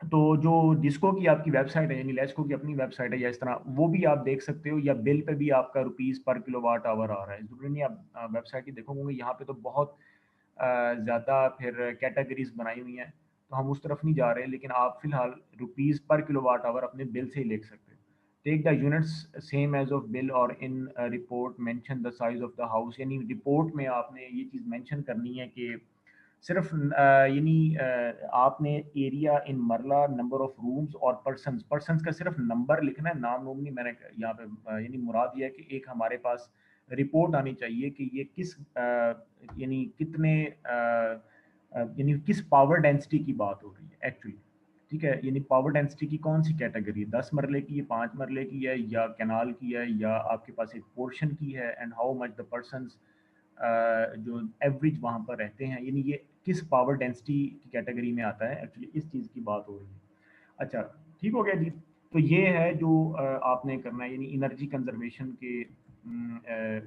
तो जो डिस्को की आपकी वेबसाइट है, यानी लेस्को की अपनी वेबसाइट है, या इस तरह वो भी आप देख सकते हो, या बिल पे भी आपका रुपीस पर किलोवाट आवर आ रहा है। ज़रूरी नहीं आप वेबसाइट ही देखोगे, यहाँ पे तो बहुत ज़्यादा फिर कैटेगरीज बनाई हुई हैं, तो हम उस तरफ नहीं जा रहे, लेकिन आप फिलहाल रुपीस पर किलोवाट आवर अपने बिल से ही लिख सकते हो। Take the units same as of bill और in report mention the size of the house. यानी रिपोर्ट में आपने ये चीज़ मेंशन करनी है कि सिर्फ यानी आपने एरिया इन मरला, नंबर ऑफ रूम्स और पर्सन्स, पर्सन्स का सिर्फ नंबर लिखना है, नाम नूम नहीं। मैंने यहाँ पे यानी मुराद ये है कि एक हमारे पास रिपोर्ट आनी चाहिए कि ये किस यानी कितने यानी किस पावर डेंसिटी की बात हो रही है एक्चुअली। ठीक है, यानी पावर डेंसिटी की कौन सी कैटेगरी है, 10 मरले की है, 5 मरले की है, या कैनाल की है, या आपके पास एक पोर्शन की है, and how much the persons जो एवरेज वहाँ पर रहते हैं, यानी ये किस पावर डेंसिटी की कैटेगरी में आता है, एक्चुअली इस चीज़ की बात हो रही है। अच्छा, ठीक हो गया जी। तो ये है जो आपने करना है, यानी एनर्जी कंजर्वेशन के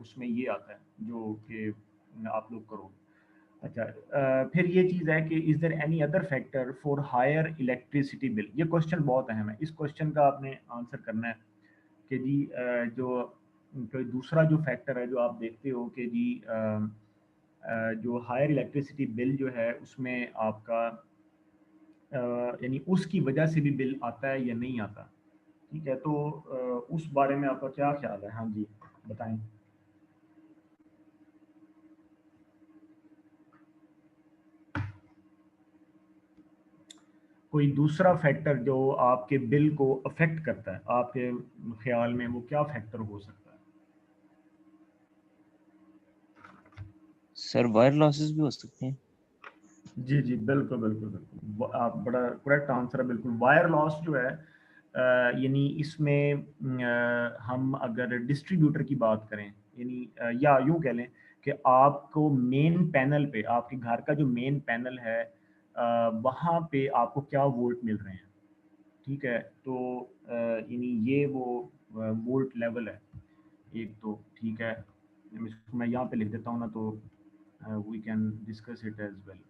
उसमें ये आता है जो कि आप लोग करोगे। अच्छा, फिर ये चीज़ है कि is there any other factor for higher electricity bill. ये क्वेश्चन बहुत अहम है, इस क्वेश्चन का आपने आंसर करना है कि जी जो कोई दूसरा जो फैक्टर है जो आप देखते हो कि जी जो हायर इलेक्ट्रिसिटी बिल जो है उसमें आपका यानी उसकी वजह से भी बिल आता है या नहीं आता। ठीक है, तो उस बारे में आपका क्या ख्याल है? हाँ जी, बताएं। कोई दूसरा फैक्टर जो आपके बिल को अफेक्ट करता है, आपके ख्याल में वो क्या फैक्टर हो सकता है? सर वायर लॉसेस भी हो सकते हैं। जी जी, बिल्कुल बिल्कुल बिल्कुल, आप बड़ा करेक्ट आंसर है। बिल्कुल, वायर लॉस जो है यानी इसमें हम अगर डिस्ट्रीब्यूटर की बात करें, यानी या यूं कह लें कि आपको मेन पैनल पे, आपके घर का जो मेन पैनल है वहाँ पे आपको क्या वोल्ट मिल रहे हैं। ठीक है, तो यानी ये वो वोल्ट लेवल है एक तो। ठीक है, इसको मैं यहाँ पे लिख देता हूँ ना, तो we can discuss it as well.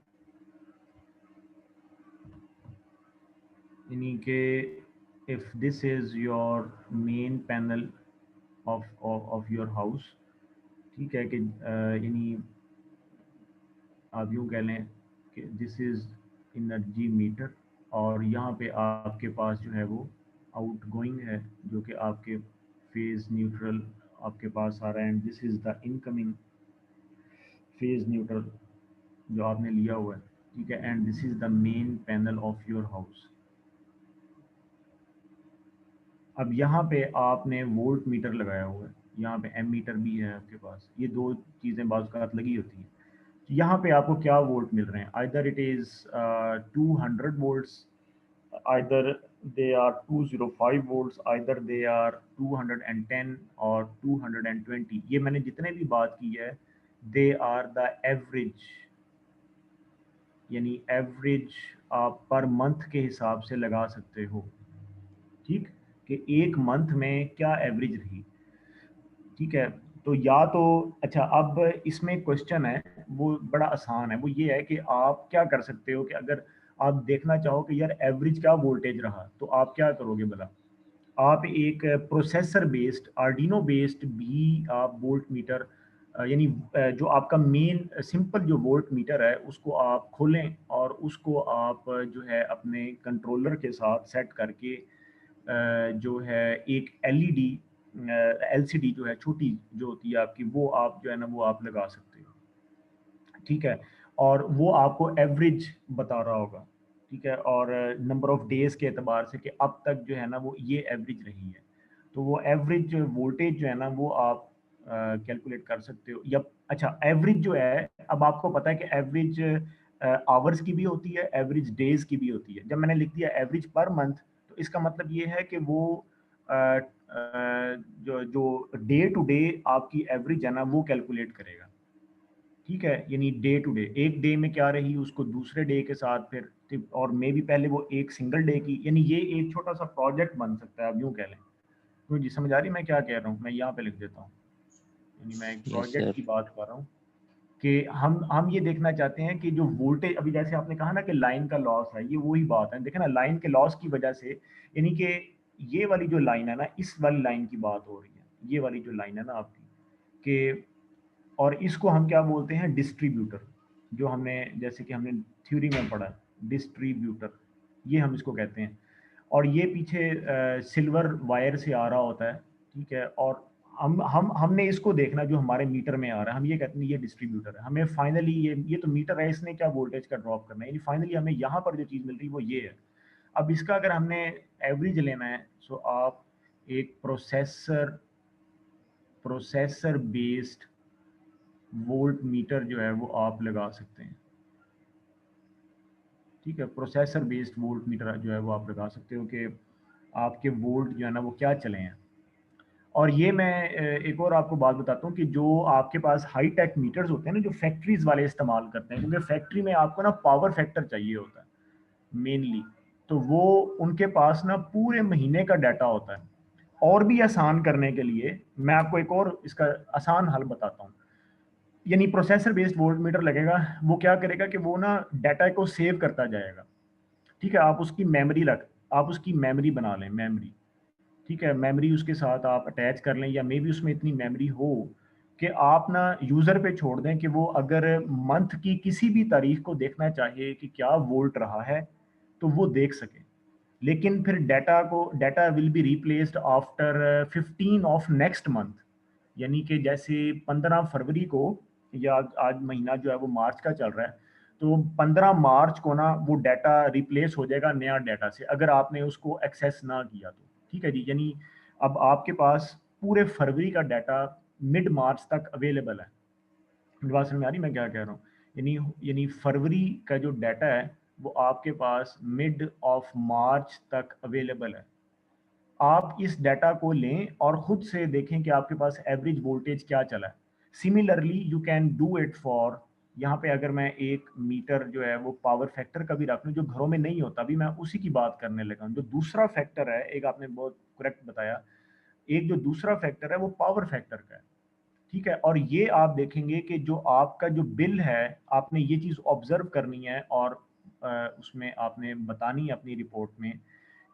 यानी कि if this is your main panel of your house, ठीक है कि यानी आप यूँ कह लें कि दिस इज़ एनर्जी मीटर, और यहाँ पे आपके पास जो है वो आउट गोइंग है जो कि आपके फेज़ न्यूट्रल आपके पास आ रहा है, and this is the incoming phase neutral. जो आपने लिया हुआ है, ठीक है, and this is the main panel of your house. अब यहाँ पे आपने वोल्ट मीटर लगाया हुआ है, यहाँ पे एम मीटर भी है आपके पास, ये दो चीज़ें बाज़ औक़ात लगी होती हैं। यहाँ पे आपको क्या वोल्ट मिल रहे हैं, either it is 200 volts, either they are 205 volts, either they are 210 और 220। ये मैंने जितने भी बात की है, दे आर द एवरेज, यानी एवरेज आप पर मंथ के हिसाब से लगा सकते हो, ठीक, कि एक मंथ में क्या एवरेज रही, ठीक है। तो या तो अच्छा, अब इसमें क्वेश्चन है वो बड़ा आसान है, वो ये है कि आप क्या कर सकते हो कि अगर आप देखना चाहो कि यार एवरेज क्या वोल्टेज रहा, तो आप क्या करोगे भला, आप एक प्रोसेसर बेस्ड आर्डिनो बेस्ड भी आप वोल्ट मीटर, यानी जो आपका मेन सिंपल जो वोल्ट मीटर है उसको आप खोलें और उसको आप जो है अपने कंट्रोलर के साथ सेट करके जो है एक एलईडी एलसीडी जो है छोटी जो होती है आपकी, वो आप जो है ना वो आप लगा सकते हो, ठीक है, और वो आपको एवरेज बता रहा होगा, ठीक है, और नंबर ऑफ डेज के एतबार से कि अब तक जो है ना वो ये एवरेज रही है, तो वो एवरेज वोल्टेज जो है ना वो आप कैलकुलेट कर सकते हो। या अच्छा, एवरेज जो है, अब आपको पता है कि एवरेज आवर्स की भी होती है, एवरेज डेज की भी होती है। जब मैंने लिख दिया एवरेज पर मंथ, तो इसका मतलब ये है कि वो अ, जो जो डे टू डे आपकी एवरेज है ना वो कैलकुलेट करेगा, ठीक है, यानी डे टू डे, एक डे में क्या रही उसको दूसरे डे के साथ फिर और मे भी पहले वो एक सिंगल डे की, यानी ये एक छोटा सा प्रोजेक्ट बन सकता है, आप यूँ कह लें। तो जी समझ आ रही मैं क्या कह रहा हूँ, मैं यहाँ पे लिख देता हूँ, यानी मैं एक यस प्रोजेक्ट सर। की बात कर रहा हूँ कि हम ये देखना चाहते हैं कि जो वोल्टेज, अभी जैसे आपने कहा ना कि लाइन का लॉस है, ये वही बात है, देखे ना, लाइन के लॉस की वजह से, यानी कि ये वाली जो लाइन है ना, इस वाली लाइन की बात हो रही है, ये वाली जो लाइन है ना आपकी, कि और इसको हम क्या बोलते हैं, डिस्ट्रीब्यूटर, जो हमने जैसे कि हमने थ्योरी में पढ़ा, डिस्ट्रीब्यूटर, ये हम इसको कहते हैं। और ये पीछे सिल्वर वायर से आ रहा होता है, ठीक है, और हमने इसको देखना जो हमारे मीटर में आ रहा है, हम ये कहते हैं ये डिस्ट्रीब्यूटर है, हमें फाइनली ये तो मीटर है, इसने क्या वोल्टेज का ड्रॉप करना है, यानी फाइनली हमें यहाँ पर जो चीज़ मिल रही है वो ये है। अब इसका अगर हमने एवरेज लेना है, सो आप एक प्रोसेसर बेस्ड वोल्ट मीटर जो है वो आप लगा सकते हैं, ठीक है, प्रोसेसर बेस्ड वोल्ट मीटर जो है वो आप लगा सकते हो कि आपके वोल्ट जो है ना वो क्या चले हैं। और ये मैं एक और आपको बात बताता हूँ कि जो आपके पास हाई टेक मीटर्स होते हैं ना, जो फैक्ट्रीज वाले इस्तेमाल करते हैं, क्योंकि फैक्ट्री में आपको ना पावर फैक्टर चाहिए होता है मेनली, तो वो उनके पास ना पूरे महीने का डाटा होता है। और भी आसान करने के लिए मैं आपको एक और इसका आसान हल बताता हूँ, यानी प्रोसेसर बेस्ड वोल्ट मीटर लगेगा, वो क्या करेगा कि वो ना डाटा को सेव करता जाएगा, ठीक है, आप उसकी मेमोरी बना लें, मेमोरी, ठीक है, मेमोरी उसके साथ आप अटैच कर लें, या मे बी उसमें इतनी मेमोरी हो कि आप ना यूज़र पे छोड़ दें कि वो अगर मंथ की किसी भी तारीख को देखना चाहे कि क्या वोल्ट रहा है तो वो देख सके। लेकिन फिर data will be replaced after 15 of next month, यानी कि जैसे 15 फरवरी को, या आज महीना जो है वो मार्च का चल रहा है, तो 15 मार्च को ना वो डाटा रिप्लेस हो जाएगा नया डाटा से, अगर आपने उसको एक्सेस ना किया तो, ठीक है जी, यानी अब आपके पास पूरे फरवरी का डाटा मिड मार्च तक अवेलेबल है। बात समझ में आ रही मैं क्या कह रहा हूँ, यानी फरवरी का जो डाटा है वो आपके पास मिड ऑफ मार्च तक अवेलेबल है। आप इस डाटा को लें और खुद से देखें कि आपके पास एवरेज वोल्टेज क्या चला है। Similarly you can do it for, यहाँ पे अगर मैं एक मीटर जो है वो पावर फैक्टर का भी रख लूँ जो घरों में नहीं होता, अभी मैं उसी की बात करने लगा हूँ। जो दूसरा फैक्टर है, एक आपने बहुत करेक्ट बताया, एक जो दूसरा फैक्टर है वो पावर फैक्टर का है, ठीक है, और ये आप देखेंगे कि जो आपका जो बिल है, आपने ये चीज़ ऑब्जर्व करनी है और उसमें आपने बतानी है अपनी रिपोर्ट में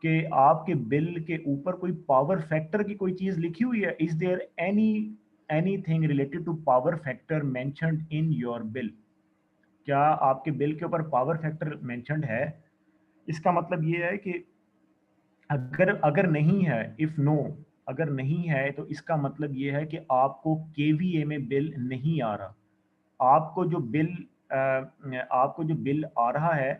कि आपके बिल के ऊपर कोई पावर फैक्टर की कोई चीज़ लिखी हुई है, is there anything related to power factor mentioned in your bill, क्या आपके बिल के ऊपर पावर फैक्टर मेंशन्ड है। इसका मतलब ये है कि अगर अगर नहीं है, इफ नो, अगर नहीं है तो इसका मतलब ये है कि आपको केवीए में बिल नहीं आ रहा, आपको जो बिल आपको जो बिल आ रहा है,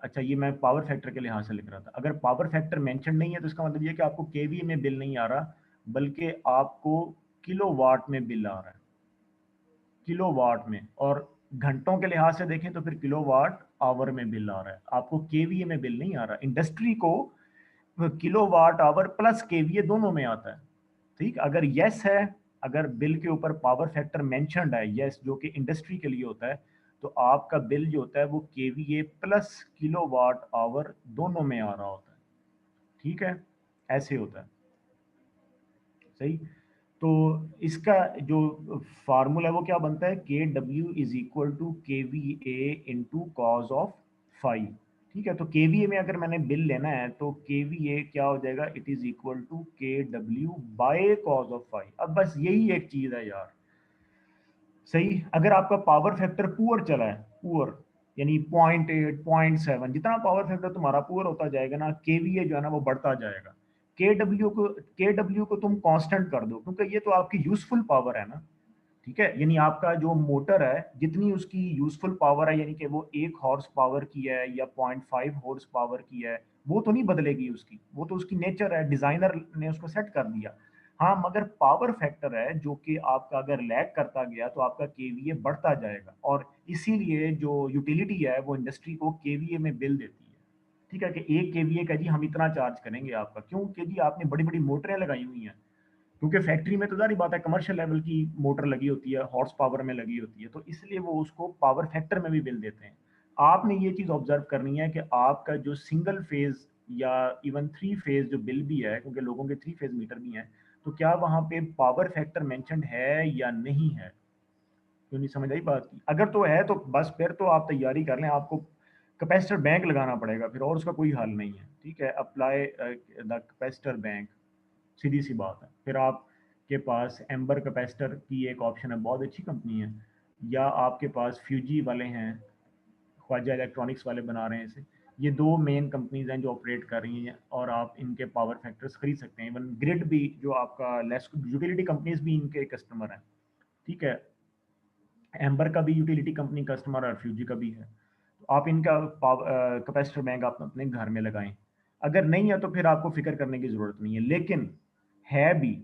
अच्छा ये मैं पावर फैक्टर के लिहाज से लिख रहा था, अगर पावर फैक्टर मेंशन नहीं है तो इसका मतलब ये कि आपको केवीए में बिल नहीं आ रहा, बल्कि आपको किलोवाट में बिल आ रहा है, किलोवाट में। और घंटों के लिहाज से देखें तो फिर किलोवाट आवर में बिल आ रहा है, आपको केवीए में बिल नहीं आ रहा। इंडस्ट्री को किलोवाट आवर प्लस केवीए दोनों में आता है, ठीक। अगर यस है, अगर बिल के ऊपर पावर फैक्टर मेंशन्ड है यस, जो कि इंडस्ट्री के लिए होता है, तो आपका बिल जो होता है वो केवीए प्लस किलोवाट आवर दोनों में आ रहा होता है, ठीक है, ऐसे होता है, सही। तो इसका जो फार्मूला है वो क्या बनता है, के डब्ल्यू इज इक्वल टू के V A into cos of five, ठीक है। तो केवीए में अगर मैंने बिल लेना है तो केवीए क्या हो जाएगा, it is equal to K W by cos of five. अब बस यही एक चीज है यार, सही। अगर आपका पावर फैक्टर पुअर चला है, पुअर यानी 0.8 0.7, जितना पावर फैक्टर तुम्हारा पुअर होता जाएगा ना, केवीए जो है ना वो बढ़ता जाएगा। के डब्ल्यू को तुम कांस्टेंट कर दो, क्योंकि ये तो आपकी यूजफुल पावर है ना, ठीक है। यानी आपका जो मोटर है जितनी उसकी यूजफुल पावर है, यानी कि वो 1 हॉर्स पावर की है या 0.5 हॉर्स पावर की है, वो तो नहीं बदलेगी उसकी, वो तो उसकी नेचर है, डिजाइनर ने उसको सेट कर दिया। हाँ, मगर पावर फैक्टर है जो कि आपका अगर लैग करता गया तो आपका केवीए बढ़ता जाएगा, और इसीलिए जो यूटिलिटी है वो इंडस्ट्री को केवीए में बिल देती है, ठीक है, कि 1 केवीए का जी हम इतना चार्ज करेंगे आपका, क्योंकि जी आपने बड़ी बड़ी मोटरें लगाई हुई हैं, क्योंकि फैक्ट्री में तो जारी बात है कमर्शियल लेवल की मोटर लगी होती है, हॉर्स पावर में लगी होती है, तो इसलिए वो उसको पावर फैक्टर में भी बिल देते हैं। आपने ये चीज ऑब्जर्व करनी है कि आपका जो सिंगल फेज या इवन 3 फेज जो बिल भी है, क्योंकि लोगों के 3 फेज मीटर भी हैं, तो क्या वहां पे पावर फैक्टर मेंशन्ड है या नहीं है। क्यों नहीं समझ आई बात की? अगर तो है तो बस फिर तो आप तैयारी कर लें, आपको कैपेसिटर बैंक लगाना पड़ेगा फिर, और उसका कोई हल नहीं है, ठीक है। अप्लाई द कैपेसिटर बैंक, सीधी सी बात है। फिर आपके पास एम्बर कैपेसिटर की एक ऑप्शन है, बहुत अच्छी कंपनी है, या आपके पास फ्यूजी वाले हैं, ख्वाजा इलेक्ट्रॉनिक्स वाले बना रहे हैं इसे। ये दो मेन कंपनीज हैं जो ऑपरेट कर रही हैं, और आप इनके पावर फैक्टर्स खरीद सकते हैं। इवन ग्रिड भी, जो आपका लेस यूटिलिटी कंपनीज भी इनके कस्टमर हैं, ठीक है। एम्बर का भी यूटिलिटी कंपनी कस्टमर और फ्यूजी का भी है। तो आप इनका कैपेसिटर बैंक आप अपने घर में लगाएं। अगर नहीं है तो फिर आपको फिक्र करने की ज़रूरत नहीं है, लेकिन है भी,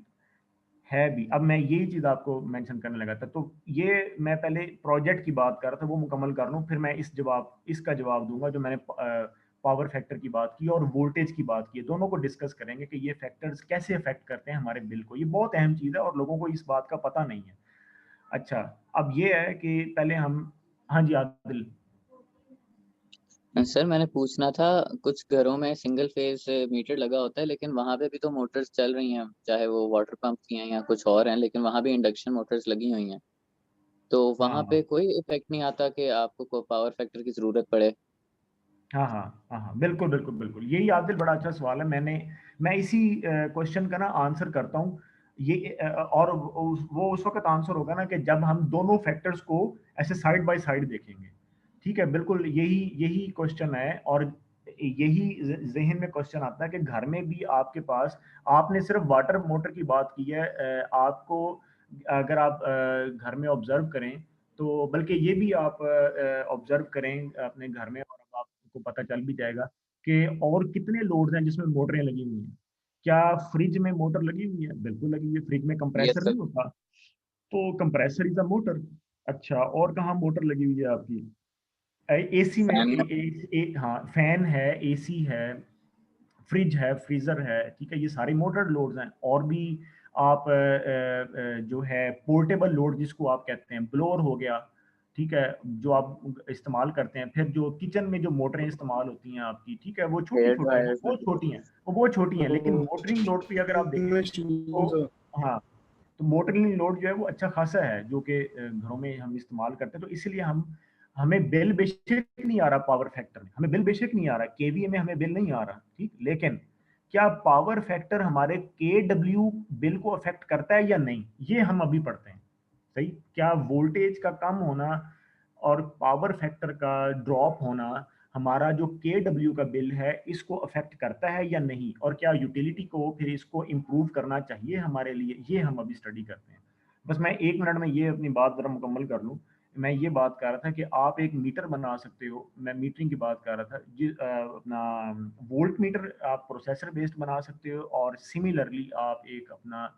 है भी। अब मैं यही चीज़ आपको मेंशन करने लगा था, तो ये मैं पहले प्रोजेक्ट की बात कर रहा था, वो मुकम्मल कर लूँ, फिर मैं इसका जवाब दूंगा जो मैंने पावर फैक्टर की बात की और वोल्टेज की बात की, दोनों को डिस्कस करेंगे कि ये फैक्टर्स कैसे अफेक्ट करते हैं हमारे बिल को। ये बहुत अहम चीज़ है और लोगों को इस बात का पता नहीं है। अच्छा, अब ये है कि पहले हम, हाँ जी आदिल। सर मैंने पूछना था, कुछ घरों में सिंगल फेज मीटर लगा होता है लेकिन वहां पे भी तो मोटर्स चल रही हैं, चाहे वो वाटर पंप की हैं या कुछ और हैं, लेकिन वहां भी इंडक्शन मोटर्स लगी हुई हैं, तो वहां पे हाँ कोई इफेक्ट नहीं आता कि आपको पावर फैक्टर की जरूरत पड़े। हाँ हाँ हाँ हाँ, बिल्कुल बिल्कुल बिल्कुल, यही आदिल बड़ा अच्छा सवाल है। मैं इसी क्वेश्चन का ना आंसर करता हूँ। ये और वो उस वक्त आंसर होगा ना कि जब हम दोनों फैक्टर्स को ऐसे साइड बाय साइड देखेंगे, ठीक है। बिल्कुल यही यही क्वेश्चन है, और यही जहन में क्वेश्चन आता है कि घर में भी आपके पास, आपने सिर्फ वाटर मोटर की बात की है, आपको अगर आप घर में ऑब्जर्व करें तो, बल्कि ये भी आप ऑब्जर्व करें अपने घर में, और अब आपको पता चल भी जाएगा कि और कितने लोड्स हैं जिसमें मोटरें लगी हुई हैं। क्या फ्रिज में मोटर लगी हुई है? बिल्कुल लगी हुई है। फ्रिज में यस कंप्रेसर सर। नहीं होता, तो कंप्रेसर इज अ मोटर। अच्छा, और कहाँ मोटर लगी हुई है आपकी? एसी में फैन। हाँ, फैन है, एसी है, फ्रिज है, फ्रीजर है, ठीक है। ये सारे मोटर लोड्स हैं। और भी आप जो है पोर्टेबल लोड जिसको आप कहते हैं, ब्लोअर हो गया, ठीक है, जो आप इस्तेमाल करते हैं। फिर जो किचन में जो मोटरें इस्तेमाल होती हैं आपकी, ठीक है, वो छोटी हेयर छोटी हैं, ड्रायर वो सर। छोटी हैं, वो छोटी हैं, लेकिन मोटरिंग लोड पे अगर आप देखें तो, हाँ, तो मोटरिंग लोड जो है वो अच्छा खासा है, जो कि घरों में हम इस्तेमाल करते हैं। तो इसलिए हमें बिल बेशक नहीं आ रहा, पावर फैक्टर में हमें बिल बेशक नहीं आ रहा, केवीए में हमें बिल नहीं आ रहा, ठीक। लेकिन क्या पावर फैक्टर हमारे के डब्ल्यू बिल को अफेक्ट करता है या नहीं, ये हम अभी पढ़ते हैं, सही। क्या वोल्टेज का कम होना और पावर फैक्टर का ड्रॉप होना हमारा जो के डब्ल्यू का बिल है इसको अफेक्ट करता है या नहीं, और क्या यूटिलिटी को फिर इसको इम्प्रूव करना चाहिए हमारे लिए, ये हम अभी स्टडी करते हैं। बस मैं 1 मिनट में ये अपनी बात ज़रा मुकम्मल कर लूँ। मैं ये बात कर रहा था कि आप एक मीटर बना सकते हो, मैं मीटरिंग की बात कर रहा था, अपना वोल्ट मीटर आप प्रोसेसर बेस्ड बना सकते हो, और सिमिलरली आप एक अपना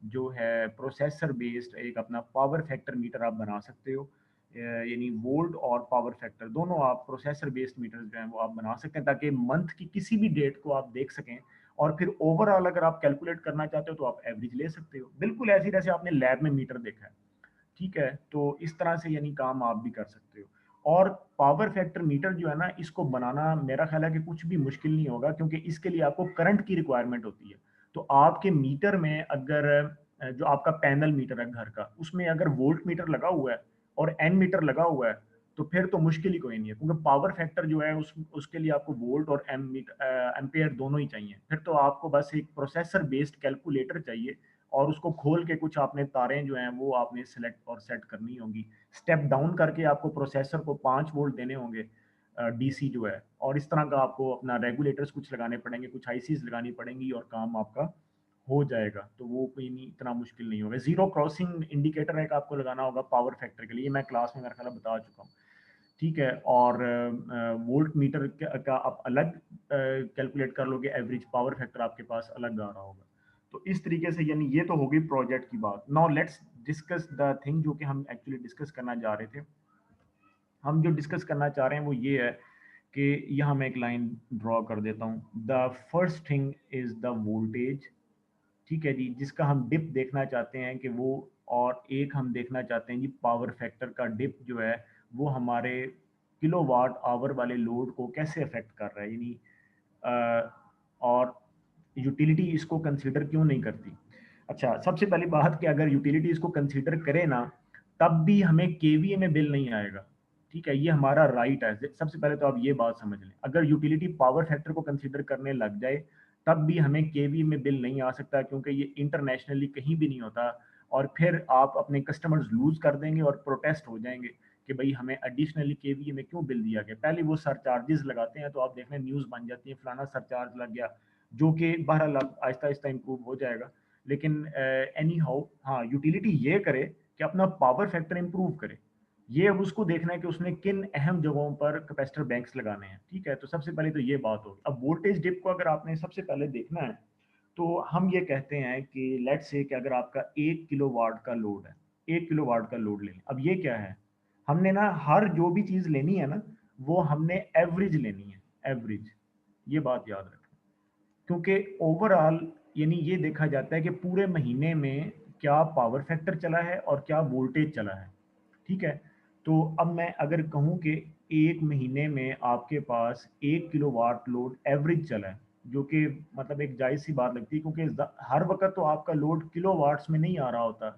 जो है प्रोसेसर बेस्ड एक अपना पावर फैक्टर मीटर आप बना सकते हो। यानी वोल्ट और पावर फैक्टर दोनों आप प्रोसेसर बेस्ड मीटर जो हैं वो आप बना सकते हैं, ताकि मंथ की किसी भी डेट को आप देख सकें, और फिर ओवरऑल अगर आप कैलकुलेट करना चाहते हो तो आप एवरेज ले सकते हो, बिल्कुल ऐसे जैसे आपने लैब में मीटर देखा है। ठीक है, तो इस तरह से यानी काम आप भी कर सकते हो। और पावर फैक्टर मीटर जो है ना, इसको बनाना मेरा ख्याल है कि कुछ भी मुश्किल नहीं होगा, क्योंकि इसके लिए आपको करंट की रिक्वायरमेंट होती है। तो आपके मीटर में अगर जो आपका पैनल मीटर है घर का, उसमें अगर वोल्ट मीटर लगा हुआ है और एन मीटर लगा हुआ है, तो फिर तो मुश्किल ही कोई नहीं है, क्योंकि पावर फैक्टर जो है उसके लिए आपको वोल्ट और एम्पेयर दोनों ही चाहिए। फिर तो आपको बस एक प्रोसेसर बेस्ड कैलकुलेटर चाहिए, और उसको खोल के कुछ आपने तारें जो हैं वो आपने सेलेक्ट और सेट करनी होंगी। स्टेप डाउन करके आपको प्रोसेसर को 5 वोल्ट देने होंगे डीसी जो है, और इस तरह का आपको अपना रेगुलेटर्स कुछ लगाने पड़ेंगे, कुछ आईसीज लगानी पड़ेंगी, और काम आपका हो जाएगा। तो वो कोई नहीं, इतना मुश्किल नहीं होगा। जीरो क्रॉसिंग इंडिकेटर एक आपको लगाना होगा पावर फैक्टर के लिए, मैं क्लास में मेरा ख्याल बता चुका हूँ। ठीक है, और वोल्ट मीटर का आप अलग कैलकुलेट कर लोगे, एवरेज पावर फैक्टर आपके पास अलग आ रहा होगा। तो इस तरीके से, यानी ये तो होगी प्रोजेक्ट की बात। Now let's discuss the thing जो कि हम एक्चुअली डिस्कस करना जा रहे थे। हम जो डिस्कस करना चाह रहे हैं वो ये है कि यहाँ मैं एक लाइन ड्रॉ कर देता हूँ। The first thing is the voltage. ठीक है जी, जिसका हम डिप देखना चाहते हैं कि वो, और एक हम देखना चाहते हैं जी पावर फैक्टर का डिप जो है वो हमारे किलोवाट आवर वाले लोड को कैसे अफेक्ट कर रहा है, यानी और यूटिलिटी इसको कंसीडर क्यों नहीं करती। अच्छा, सबसे पहली बात कि अगर यूटिलिटी इसको कंसीडर करे ना, तब भी हमें केवीए में बिल नहीं आएगा। ठीक है, ये हमारा राइट है। सबसे पहले तो आप ये बात समझ लें, अगर यूटिलिटी पावर फैक्टर को कंसीडर करने लग जाए तब भी हमें केवी में बिल नहीं आ सकता, क्योंकि ये इंटरनेशनली कहीं भी नहीं होता। और फिर आप अपने कस्टमर्स लूज कर देंगे और प्रोटेस्ट हो जाएंगे कि भाई हमें एडिशनली केवी में क्यों बिल दिया गया। पहले वो सरचार्जेस लगाते हैं, तो आप देख लें न्यूज़ बन जाती है फलाना सरचार्ज लग गया, जो कि बहरहाल आहिस्ता आहिस्ता इम्प्रूव हो जाएगा। लेकिन एनी हाउ, हाँ, यूटिलिटी ये करे कि अपना पावर फैक्टर इम्प्रूव करे। ये अब उसको देखना है कि उसने किन अहम जगहों पर कैपेसिटर बैंक्स लगाने हैं। ठीक है, तो सबसे पहले तो ये बात होगी। अब वोल्टेज डिप को अगर आपने सबसे पहले देखना है, तो हम ये कहते हैं कि लेट्स से कि अगर आपका 1 किलोवाट का लोड है, 1 किलोवाट का लोड ले लें। अब ये क्या है, हमने ना हर जो भी चीज़ लेनी है ना, वो हमने एवरेज लेनी है, एवरेज। ये बात याद रखें, क्योंकि ओवरऑल यानी ये देखा जाता है कि पूरे महीने में क्या पावर फैक्टर चला है और क्या वोल्टेज चला है। ठीक है, तो अब मैं अगर कहूँ कि एक महीने में आपके पास 1 किलोवाट लोड एवरेज चला है, जो कि मतलब एक जायज़ सी बात लगती है, क्योंकि हर वक्त तो आपका लोड किलोवाट्स में नहीं आ रहा होता।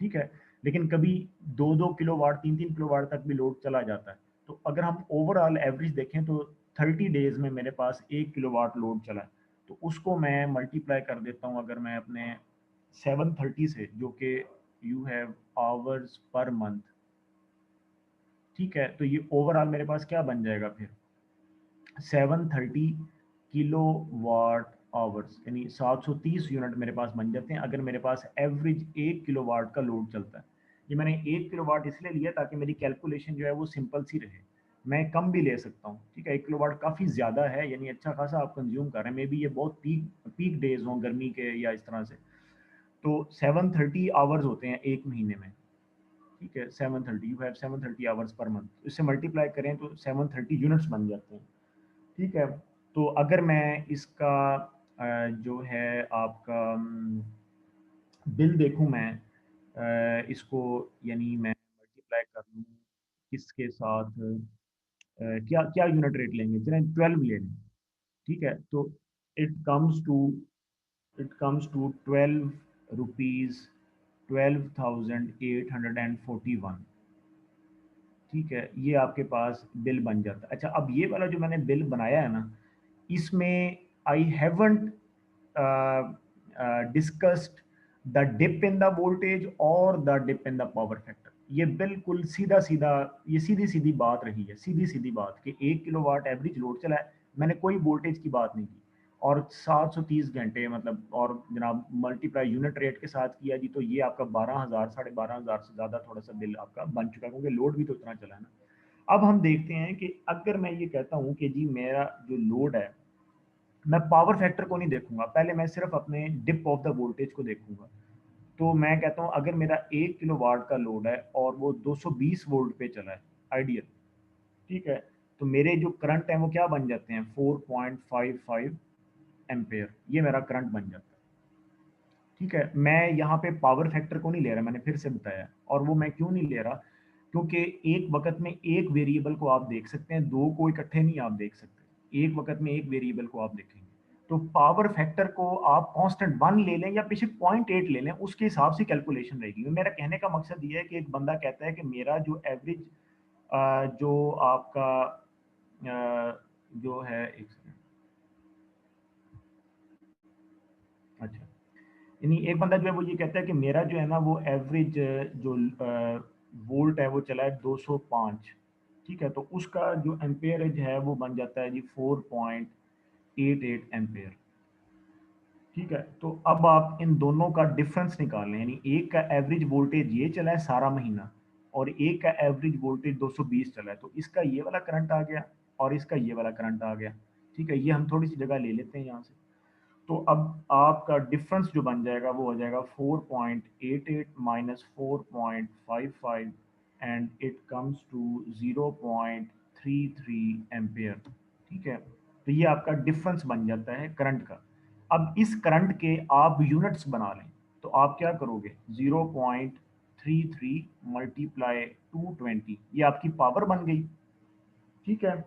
ठीक है, लेकिन कभी 2-2 किलोवाट, 3-3 किलोवाट तक भी लोड चला जाता है। तो अगर हम ओवरऑल एवरेज देखें तो 30 डेज में मेरे पास 1 किलोवाट लोड चला है, तो उसको मैं मल्टीप्लाई कर देता हूँ अगर मैं अपने 730 से, जो कि you have hours per month. ठीक है, तो ये ओवरऑल मेरे पास क्या बन जाएगा फिर, 730 किलो वाट आवर्स, यानी 730 यूनिट मेरे पास बन जाते हैं अगर मेरे पास एवरेज 1 किलोवाट का लोड चलता है। ये मैंने 1 किलोवाट इसलिए लिया ताकि मेरी कैलकुलेशन जो है वो सिंपल सी रहे। मैं कम भी ले सकता हूँ। ठीक है, 1 किलोवाट काफ़ी ज़्यादा है, यानी अच्छा खासा आप कंज्यूम कर रहे हैं। मे बी ये बहुत पीक डेज हों गर्मी के या इस तरह से। तो 730 आवर्स होते हैं एक महीने में। ठीक है, 730, you have 730 hours per month. इससे मल्टीप्लाई करें तो 730 यूनिट्स बन जाते हैं। ठीक है, तो अगर मैं इसका जो है आपका बिल देखूं, मैं इसको यानी मैं मल्टीप्लाई कर लूँ किसके साथ, क्या क्या यूनिट रेट लेंगे, चलें 12 ले लें। ठीक है, तो it comes to it comes to 12 rupees 12,841। ठीक है, ये आपके पास बिल बन जाता है। अच्छा, अब ये वाला जो मैंने बिल बनाया है ना, इसमें I haven't discussed the dip in the voltage और the dip in the power factor. ये बिल्कुल सीधा सीधा, ये सीधी सीधी बात रही है, सीधी सीधी बात कि 1 किलोवाट एवरेज लोड चला है, मैंने कोई वोल्टेज की बात नहीं की। और 730 घंटे मतलब, और जनाब मल्टीप्लाई यूनिट रेट के साथ किया जी, तो ये आपका 12,000 12,500 से ज़्यादा थोड़ा सा बिल आपका बन चुका है, क्योंकि लोड भी तो इतना चला है ना। अब हम देखते हैं कि अगर मैं ये कहता हूँ कि जी मेरा जो लोड है, मैं पावर फैक्टर को नहीं देखूंगा, पहले मैं सिर्फ अपने डिप ऑफ द वोल्टेज को देखूंगा। तो मैं कहता हूँ अगर मेरा 1 किलो वाट का लोड है और वो 220 वोल्ट पे चला है आइडियल, ठीक है, तो मेरे जो करंट है वो क्या बन जाते हैं, 4.55 एम्पेयर, ये मेरा करंट बन जाता है। ठीक है, मैं यहाँ पे पावर फैक्टर को नहीं ले रहा, मैंने फिर से बताया, और वो मैं क्यों नहीं ले रहा, क्योंकि एक वक्त में एक वेरिएबल को आप देख सकते हैं, दो को इकट्ठे नहीं आप देख सकते, एक वक्त में एक वेरिएबल को आप देखेंगे। तो पावर फैक्टर को आप कांस्टेंट 1 ले लें या बेशक 0.8 ले लें, उसके हिसाब से कैलकुलेशन रहेगी। मेरा कहने का मकसद ये है कि एक बंदा कहता है कि मेरा जो एवरेज जो आपका जो है, एक सेकंड, अच्छा, यानी एक बंदा जो है वो ये कहता है कि मेरा जो है ना वो एवरेज जो वोल्ट है वो चला है 205, ठीक है, तो उसका जो एम्पेयरेज है वो बन जाता है जी 4.88 एम्पेयर। ठीक है, तो अब आप इन दोनों का डिफरेंस निकाल लें, यानी एक का एवरेज वोल्टेज ये चला है सारा महीना और एक का एवरेज वोल्टेज 220 चला है, तो इसका ये वाला करंट आ गया और इसका ये वाला करंट आ गया। ठीक है, ये हम थोड़ी सी जगह ले लेते हैं यहाँ से। तो अब आपका डिफरेंस जो बन जाएगा वो हो जाएगा 4.88 minus 4.55 and it comes to 0.33 ampere. ठीक है, तो ये आपका डिफरेंस बन जाता है करंट का। अब इस करंट के आप यूनिट्स बना लें, तो आप क्या करोगे, 0.33 मल्टीप्लाई 220, ये आपकी पावर बन गई। ठीक है,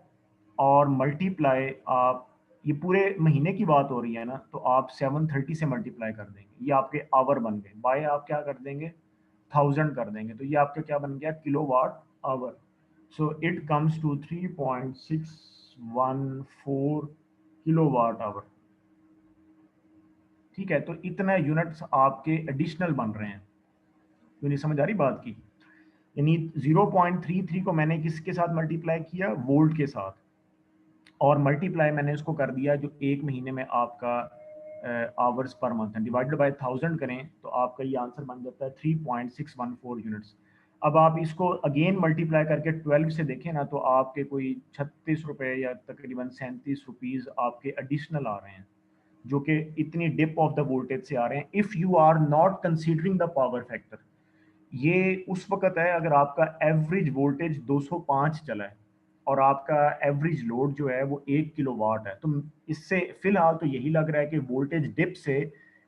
और मल्टीप्लाई आप, ये पूरे महीने की बात हो रही है ना, तो आप 730 से मल्टीप्लाई कर देंगे, ये आपके आवर बन गए, बाय आप क्या कर देंगे, 1000 कर देंगे, तो ये आपका क्या बन गया, kilowatt hour. So it comes to 3.614 kilowatt hour. ठीक है, तो इतना यूनिट्स आपके एडिशनल बन रहे हैं। क्यों नहीं समझ आ रही बात की, यानी 0.33 को मैंने किसके साथ मल्टीप्लाई किया, वोल्ट के साथ, और मल्टीप्लाई मैंने इसको कर दिया जो एक महीने में आपका आवर्स पर मंथ है, डिवाइडेड बाय 1000 करें तो आपका ये आंसर बन जाता है 3.614 यूनिट्स। अब आप इसको अगेन मल्टीप्लाई करके 12 से देखें ना, तो आपके कोई 36 रुपये या तकरीबन 37 रुपीज़ आपके एडिशनल आ रहे हैं, जो कि इतनी डिप ऑफ द वोल्टेज से आ रहे हैं, if you are not considering the power factor. ये उस वक्त है अगर आपका एवरेज वोल्टेज 205 चला है और आपका एवरेज लोड जो है वो 1 किलो वाट है, तो इससे फिलहाल तो यही लग रहा है कि वोल्टेज डिप से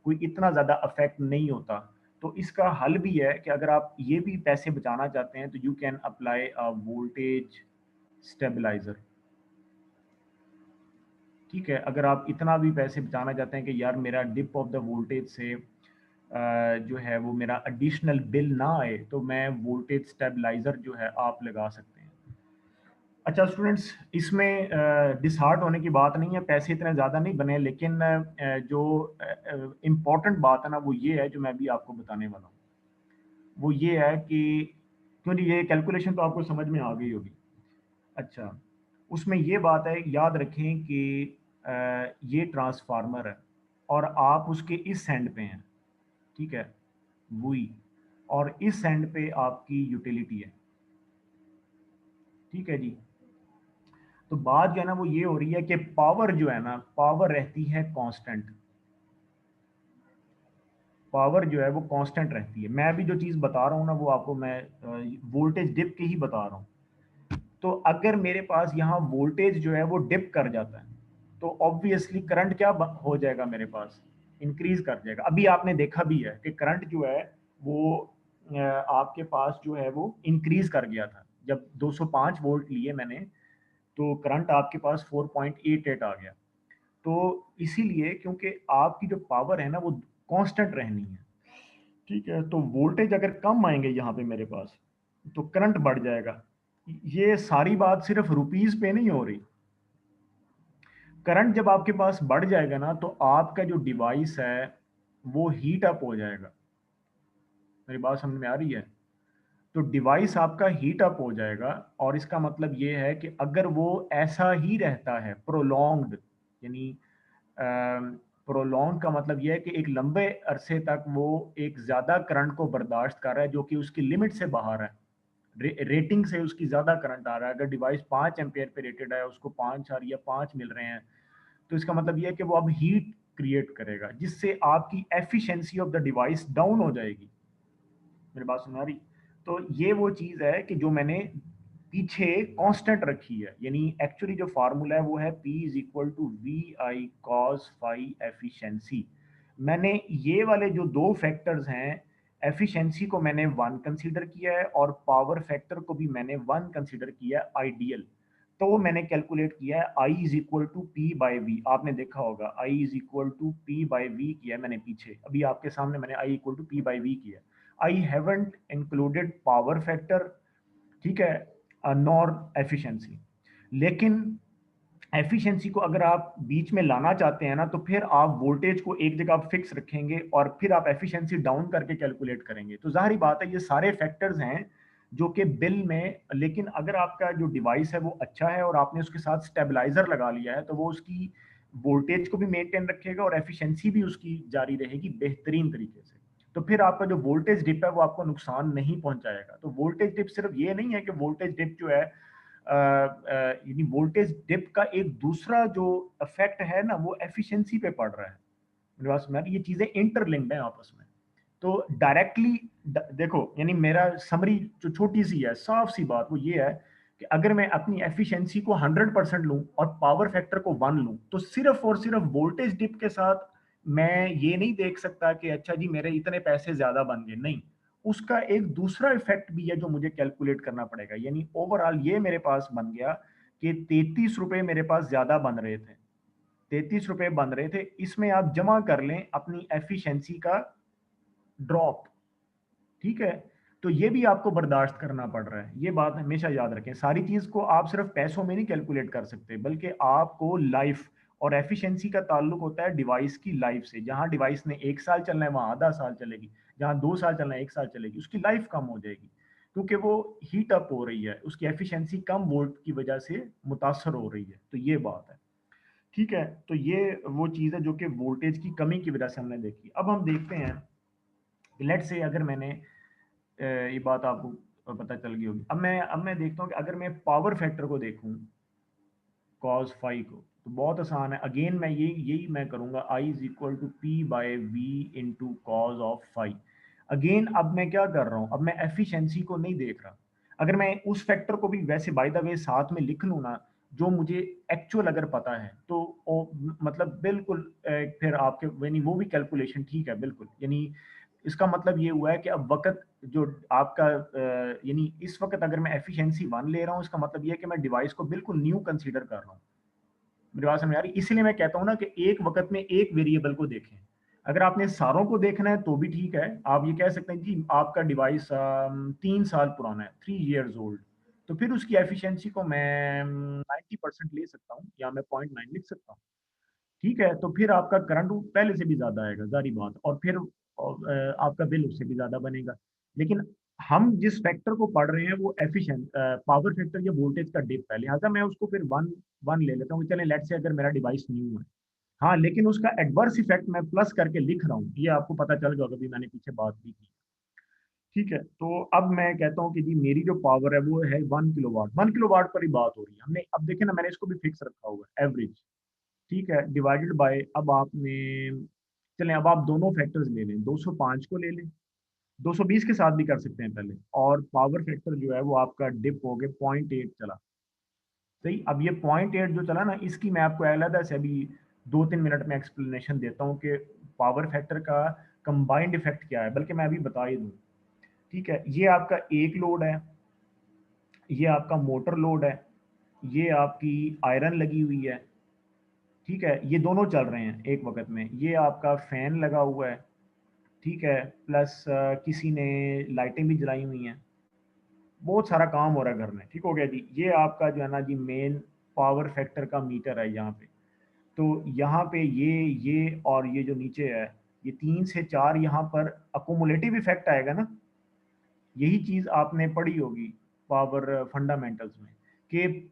कोई इतना ज़्यादा अफेक्ट नहीं होता। तो इसका हल भी है कि अगर आप ये भी पैसे बचाना चाहते हैं तो you can apply a voltage stabiliser. ठीक है, अगर आप इतना भी पैसे बचाना चाहते हैं कि यार मेरा डिप ऑफ द वोल्टेज से जो है वो मेरा एडिशनल बिल ना आए, तो मैं वोल्टेज स्टेबलाइजर जो है आप लगा सकते हैं। अच्छा स्टूडेंट्स, इसमें डिसहार्ट होने की बात नहीं है, पैसे इतने ज़्यादा नहीं बने, लेकिन जो इम्पोर्टेंट बात है ना वो ये है जो मैं भी आपको बताने वाला हूँ, वो ये है कि क्योंकि ये कैलकुलेशन तो आपको समझ में आ गई होगी। अच्छा, उसमें ये बात है, याद रखें कि ये ट्रांसफार्मर है और आप उसके इस एंड पे हैं, ठीक है, वही, और इस एंड पे आपकी यूटिलिटी है। ठीक है जी, तो बात जो है ना वो ये हो रही है कि पावर जो है ना, पावर रहती है कांस्टेंट, पावर जो है वो कांस्टेंट रहती है। मैं अभी जो चीज़ बता रहा हूँ ना वो आपको मैं वोल्टेज डिप की ही बता रहा हूँ। तो अगर मेरे पास यहाँ वोल्टेज जो है वो डिप कर जाता है तो ऑब्वियसली करंट क्या हो जाएगा, मेरे पास इंक्रीज कर जाएगा। अभी आपने देखा भी है कि करंट जो है वो आपके पास जो है वो इंक्रीज कर गया था, जब 205 वोल्ट लिए मैंने तो करंट आपके पास 4.88 आ गया। तो इसीलिए क्योंकि आपकी जो पावर है ना वो कांस्टेंट रहनी है। ठीक है, तो वोल्टेज अगर कम आएंगे यहाँ पे मेरे पास तो करंट बढ़ जाएगा। ये सारी बात सिर्फ रुपीस पे नहीं हो रही, करंट जब आपके पास बढ़ जाएगा ना तो आपका जो डिवाइस है वो हीट अप हो जाएगा। मेरी बात समझ में आ रही है? तो डिवाइस आपका हीट अप हो जाएगा और इसका मतलब ये है कि अगर वो ऐसा ही रहता है प्रोलॉन्ग्ड, यानी प्रोलॉन्ग का मतलब यह है कि एक लंबे अरसे तक वो एक ज़्यादा करंट को बर्दाश्त कर रहा है जो कि उसकी लिमिट से बाहर है, रेटिंग से उसकी ज़्यादा करंट आ रहा है। अगर डिवाइस 5 एम्पेयर पे रेटेड है, उसको 5 या 5 मिल रहे हैं, तो इसका मतलब यह है कि वो अब हीट क्रिएट करेगा जिससे आपकी efficiency of the device down हो जाएगी। मेरी बात सुन आ रही? तो ये वो चीज़ है कि जो मैंने पीछे कांस्टेंट रखी है, यानी एक्चुअली जो फार्मूला है वो है P is equal to V I cos phi efficiency. मैंने ये वाले जो दो फैक्टर्स हैं, एफिशिएंसी को मैंने 1 कंसीडर किया है और पावर फैक्टर को भी मैंने 1 कंसीडर किया है आइडियल। तो वो मैंने कैलकुलेट किया है I is equal to P by V. आपने देखा होगा I is equal to P by V किया है मैंने पीछे, अभी आपके सामने मैंने I equal to P by V किया है। I haven't included power factor, ठीक है, नॉर एफिशिएंसी। लेकिन एफिशिएंसी को अगर आप बीच में लाना चाहते हैं ना, तो फिर आप वोल्टेज को एक जगह फिक्स रखेंगे और फिर आप एफिशिएंसी डाउन करके कैलकुलेट करेंगे। तो जाहिर बात है ये सारे फैक्टर्स हैं जो कि बिल में, लेकिन अगर आपका जो डिवाइस है वो अच्छा है और आपने उसके साथ स्टेबलाइजर लगा लिया है, तो वो उसकी वोल्टेज को भी मेंटेन रखेगा और एफिशिएंसी भी उसकी जारी रहेगी बेहतरीन तरीके से। तो फिर आपका जो वोल्टेज डिप है वो आपको नुकसान नहीं पहुंचाएगा। तो वोल्टेज डिप सिर्फ ये नहीं है कि वोल्टेज डिप जो है, यानी वोल्टेज डिप का एक दूसरा जो इफेक्ट है ना, वो एफिशिएंसी पे पड़ रहा है। मेरे पास में ये चीजें इंटरलिंक्ड हैं आपस में। तो डायरेक्टली देखो, यानी मेरा समरी जो छोटी सी है, साफ सी बात वो ये है कि अगर मैं अपनी एफिशिएंसी को 100% लूं और पावर फैक्टर को 1 लूं, तो सिर्फ और सिर्फ वोल्टेज डिप के साथ मैं ये नहीं देख सकता कि अच्छा जी मेरे इतने पैसे ज्यादा बन गए। नहीं, उसका एक दूसरा इफेक्ट भी है जो मुझे कैलकुलेट करना पड़ेगा। यानी ओवरऑल ये मेरे पास बन गया कि 33 रुपए मेरे पास ज्यादा बन रहे थे, 33 रुपए बन रहे थे। इसमें आप जमा कर लें अपनी एफिशिएंसी का ड्रॉप, ठीक है। तो ये भी आपको बर्दाश्त करना पड़ रहा है, ये बात हमेशा याद रखें। सारी चीज को आप सिर्फ पैसों में नहीं कैलकुलेट कर सकते, बल्कि आपको लाइफ और एफिशिएंसी का ताल्लुक होता है डिवाइस की लाइफ से। जहां डिवाइस ने 1 साल चलना है वहां आधा साल चलेगी, जहां 2 साल चलना है 1 साल चलेगी, उसकी लाइफ कम हो जाएगी क्योंकि वो हीट अप हो रही है, उसकी एफिशिएंसी कम वोल्ट की वजह से मुतासर हो रही है। तो ये बात है, ठीक है। तो ये वो चीज़ है जो कि वोल्टेज की कमी की वजह से हमने देखी। अब हम देखते हैं, लेट्स से अगर मैंने ये बात आपको पता चल गई होगी। अब मैं देखता हूँ कि अगर मैं पावर फैक्टर को देखूँ कॉस फाई को, तो बहुत आसान है। अगेन मैं यही मैं करूँगा, I is equal to P by V into cos of phi. Again अब मैं क्या कर रहा हूँ, अब मैं एफिशिएंसी को नहीं देख रहा। अगर मैं उस फैक्टर को भी वैसे बाय द वे साथ में लिख लूँ ना, जो मुझे एक्चुअल अगर पता है, तो मतलब बिल्कुल फिर आपके यानी वो भी कैलकुलेशन ठीक है बिल्कुल। यानी इसका मतलब ये हुआ है कि अब वक्त जो आपका यानी इस वक्त अगर मैं एफिशिएंसी 1 ले रहा हूँ, इसका मतलब ये है कि मैं डिवाइस को बिल्कुल न्यू कंसीडर कर रहा हूँ। मेरी बात समझ आ रही? इसलिए मैं कहता हूँ ना कि एक वक्त में एक वेरिएबल को देखें। अगर आपने सारों को देखना है तो भी ठीक है, आप ये कह सकते हैं जी आपका डिवाइस 3 साल पुराना है, 3 years old, तो फिर उसकी एफिशिएंसी को मैं 90% ले सकता हूँ या मैं 0.9 लिख सकता हूँ, ठीक है। तो फिर आपका करंट पहले से भी ज्यादा आएगा, जारी बात, और फिर आपका बिल उससे भी ज्यादा बनेगा। लेकिन हम जिस फैक्टर को पढ़ रहे हैं वो एफिशिएंट पावर फैक्टर या वोल्टेज का डिप है, लिहाजा मैं उसको फिर वन ले लेता हूँ। चलें लेट्स से अगर मेरा डिवाइस न्यू है, हाँ, लेकिन उसका एडवर्स इफेक्ट मैं प्लस करके लिख रहा हूँ, ये आपको पता चल गया, अभी मैंने पीछे बात भी की, ठीक है। तो अब मैं कहता हूँ कि जी मेरी जो पावर है वो है 1 किलोवाट, 1 किलोवाट पर ही बात हो रही है। हमने अब देखे ना, मैंने इसको भी फिक्स रखा हुआ है एवरेज, ठीक है, डिवाइडेड बाय, अब आपने चलें अब आप दोनों फैक्टर्स ले लें, 205 को ले लें, 220 के साथ भी कर सकते हैं पहले, और पावर फैक्टर जो है वो आपका डिप हो गया 0.8 चला, सही। अब ये 0.8 जो चला ना, इसकी मैं आपको अलग से अभी 2-3 मिनट में एक्सप्लेनेशन देता हूँ कि पावर फैक्टर का कंबाइंड इफेक्ट क्या है, बल्कि मैं अभी बता ही दूँ, ठीक है। ये आपका एक लोड है, ये आपका मोटर लोड है, ये आपकी आयरन लगी हुई है, ठीक है, ये दोनों चल रहे हैं एक वक्त में, ये आपका फैन लगा हुआ है, ठीक है, प्लस किसी ने लाइटें भी जलाई हुई हैं, बहुत सारा काम हो रहा है घर में, ठीक हो गया जी। ये आपका जो है ना जी मेन पावर फैक्टर का मीटर है यहाँ पे। तो यहाँ पे ये और ये जो नीचे है, ये 3 से 4 यहाँ पर अकोमुलेटिव इफेक्ट आएगा ना, यही चीज आपने पढ़ी होगी पावर फंडामेंटल्स में कि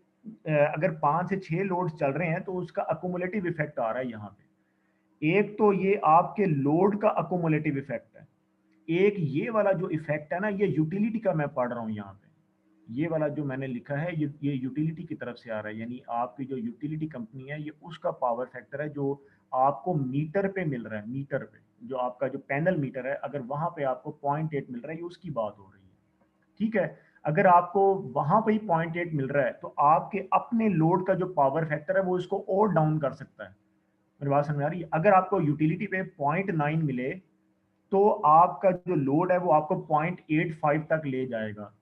अगर 5 से 6 लोड्स चल रहे हैं तो उसका अकोमुलेटिव इफेक्ट आ रहा है यहाँ पे। एक तो ये आपके लोड का अकोमोलेटिव इफेक्ट है, एक ये वाला जो इफेक्ट है ना, ये यूटिलिटी का मैं पढ़ रहा हूँ यहाँ पे, ये वाला जो मैंने लिखा है ये यूटिलिटी की तरफ से आ रहा है, यानी आपकी जो यूटिलिटी कंपनी है ये उसका पावर फैक्टर है जो आपको मीटर पे मिल रहा है, मीटर पे जो आपका जो पैनल मीटर है, अगर वहां पे आपको 0.8 मिल रहा है, ये उसकी बात हो रही है। ठीक है, अगर आपको वहां पे ही 0.8 मिल रहा है तो आपके अपने लोड का जो पावर फैक्टर है वो इसको और डाउन कर सकता है। मेरी बात समझ में आ रही है? अगर आपको यूटिलिटी पे 0.9 मिले तो आपका जो लोड है वो आपको 0.85 तक ले जाएगा।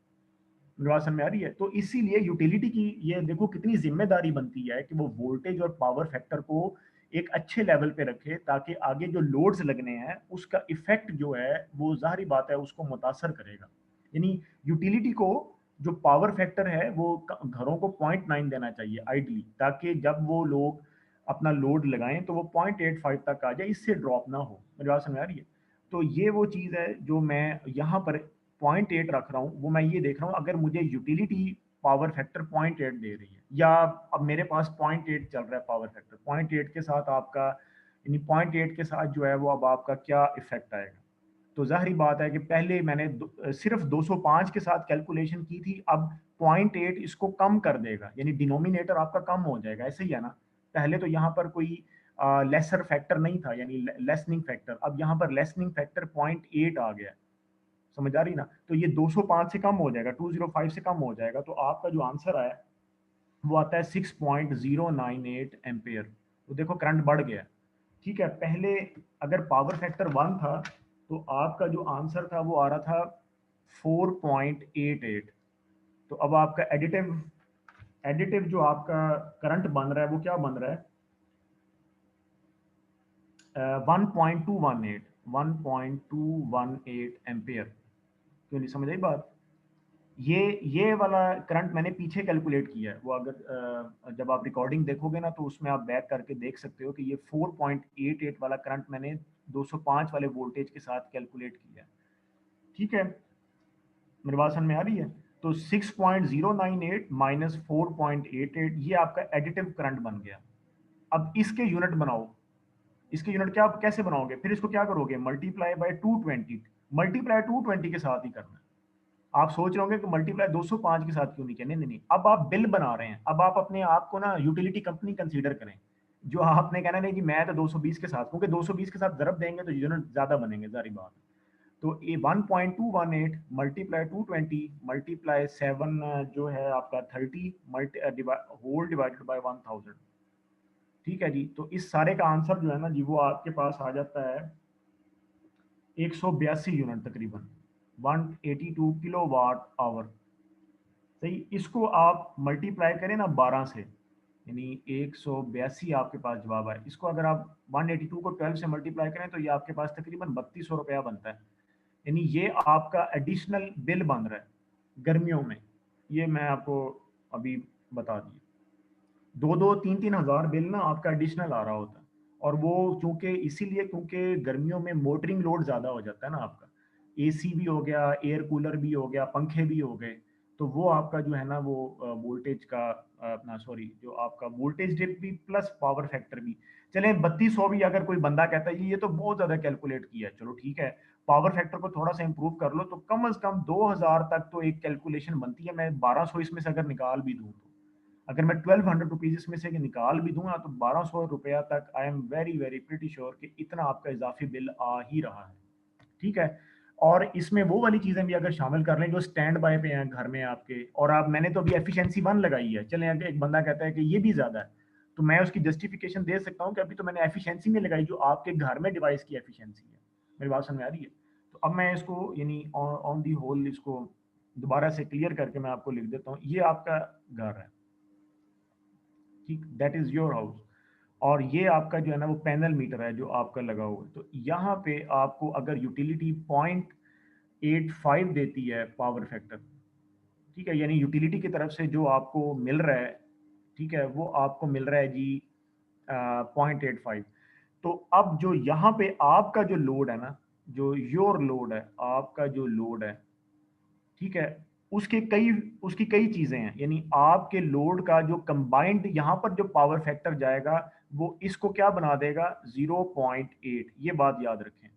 मेरी बात समझ में आ रही है? तो इसीलिए यूटिलिटी की ये देखो कितनी जिम्मेदारी बनती है कि वो वोल्टेज और पावर फैक्टर को एक अच्छे लेवल पे रखे, ताकि आगे जो लोड्स लगने हैं उसका इफेक्ट जो है वो जाहिर बात है उसको मुतासर करेगा। यानी यूटिलिटी को जो पावर फैक्टर है वो घरों को 0.9 देना चाहिए आइडली, ताकि जब वो लोग अपना लोड लगाएं तो वो 0.85 तक आ जाए, इससे ड्रॉप ना हो। मेरी बात समझ में आ रही है? तो ये वो चीज़ है जो मैं यहाँ पर 0.8 रख रहा हूँ, वो मैं ये देख रहा हूँ अगर मुझे यूटिलिटी पावर फैक्टर 0.8 दे रही है, या अब मेरे पास 0.8 चल रहा है पावर फैक्टर, 0.8 के साथ आपका यानी 0.8 के साथ जो है वो अब आपका क्या इफेक्ट आएगा। तो जाहिर बात है कि पहले मैंने सिर्फ 205 के साथ कैलकुलेशन की थी, अब 0.8 इसको कम कर देगा, यानी डिनोमिनेटर आपका कम हो जाएगा, ऐसे ही है ना। पहले तो यहाँ पर कोई लेसर फैक्टर नहीं था, यानी लेसनिंग फैक्टर, अब यहाँ पर लेसनिंग फैक्टर 0.8 आ गया, समझ आ रही ना। तो ये 205 से कम हो जाएगा, 205 से कम हो जाएगा, तो आपका जो आंसर है वो आता है 6.098 एम्पेयर। तो देखो करंट बढ़ गया। ठीक है, पहले अगर पावर फैक्टर 1 था तो आपका जो आंसर था वो आ रहा था 4.88। तो अब आपका एडिटिव जो आपका करंट बन रहा है वो क्या बन रहा है, 1.218 एम्पेयर। क्यों नहीं समझ आई बात? ये वाला करंट मैंने पीछे कैलकुलेट किया है, वो अगर जब आप रिकॉर्डिंग देखोगे ना तो उसमें आप बैक करके देख सकते हो कि ये 4.88 वाला करंट मैंने 205 वाले वोल्टेज के साथ कैलकुलेट किया है। ठीक है, मेरी बात समझ में आ रही है? तो 6.098 माइनस 4.88 ये आपका एडिटिव करंट बन गया। अब इसके यूनिट बनाओ, इसके यूनिट क्या कैसे बनाओगे, फिर इसको क्या करोगे, मल्टीप्लाई बाय 220, मल्टीप्लाई 220 के साथ ही करना है। आप सोच रहे होंगे कि मल्टीप्लाई 205 के साथ क्यों नहीं किया, नहीं नहीं नहीं, अब आप बिल बना रहे हैं, अब आप अपने आप को ना यूटिलिटी कंपनी कंसीडर करें। जो आपने कहना नहीं जी मैं तो 220 के साथ, क्योंकि 220 के साथ ज़रब देंगे तो यूनिट ज़्यादा बनेंगे, जारी बात है। तो ये 1.218 मल्टीप्लाई 220 मल्टीप्लाई 7 जो है आपका 30 होल डिवाइडेड बाय 1000। ठीक है जी, तो इस सारे का आंसर जो है ना जी वो आपके पास आ जाता है 182 यूनिट तकरीबन, 182 किलो वाट आवर। सही, इसको आप मल्टीप्लाई करें ना 12 से, यानी 182 आपके पास जवाब आए। इसको अगर आप 182 को 12 से मल्टीप्लाई करें तो ये आपके पास तकरीबन 3200 रुपया बनता है। यानी ये आपका एडिशनल बिल बन रहा है गर्मियों में, ये मैं आपको अभी बता दिया। 2-2, 3-3 हज़ार बिल ना आपका एडिशनल आ रहा होता है, और वो चूंकि इसीलिए क्योंकि गर्मियों में मोटरिंग लोड ज़्यादा हो जाता है ना, आपका एसी भी हो गया, एयर कूलर भी हो गया, पंखे भी हो गए, तो वो आपका जो है ना वो वोल्टेज का अपना सॉरी जो आपका वोल्टेज डिप भी प्लस पावर फैक्टर भी। चलें 3200 भी अगर कोई बंदा कहता है ये तो बहुत ज़्यादा कैलकुलेट किया है, चलो ठीक है, पावर फैक्टर को थोड़ा सा इंप्रूव कर लो तो कम से कम 2000 तक तो एक कैलकुलेशन बनती है। मैं 1200 इसमें से अगर निकाल भी दूँ, तो अगर मैं 1200 रुपीज इसमें से निकाल भी दूंगा तो 1200 रुपया तक I am very very pretty sure कि इतना आपका इजाफी बिल आ ही रहा है। ठीक है, और इसमें वो वाली चीजें भी अगर शामिल कर लें जो स्टैंड बाय पे हैं घर में आपके, और आप मैंने तो अभी एफिशिएंसी 1 लगाई है, चलें अगर एक बंदा कहता है कि ये भी ज्यादा है तो मैं उसकी जस्टिफिकेशन दे सकता हूँ कि अभी तो मैंने एफिशिएंसी में लगाई जो आपके घर में डिवाइस की एफिशिएंसी है। मेरी बात समझ में आ रही है? तो अब मैं इसको यानी ऑन दी होल इसको दोबारा से क्लियर करके मैं आपको लिख देता हूँ। ये आपका घर है, ठीक, दैट इज योर हाउस, और ये आपका जो है ना वो पैनल मीटर है जो आपका लगा हुआ है। तो यहाँ पे आपको अगर यूटिलिटी 0.85 देती है पावर फैक्टर, ठीक है, यानी यूटिलिटी की तरफ से जो आपको मिल रहा है, ठीक है, वो आपको मिल रहा है जी 0.85। तो अब जो यहाँ पे आपका जो लोड है ना, जो योर लोड है, आपका जो लोड है, ठीक है, उसकी कई चीजें हैं, यानी आपके लोड का जो कंबाइंड यहाँ पर जो पावर फैक्टर जाएगा वो इसको क्या बना देगा 0.8, ये बात याद रखें,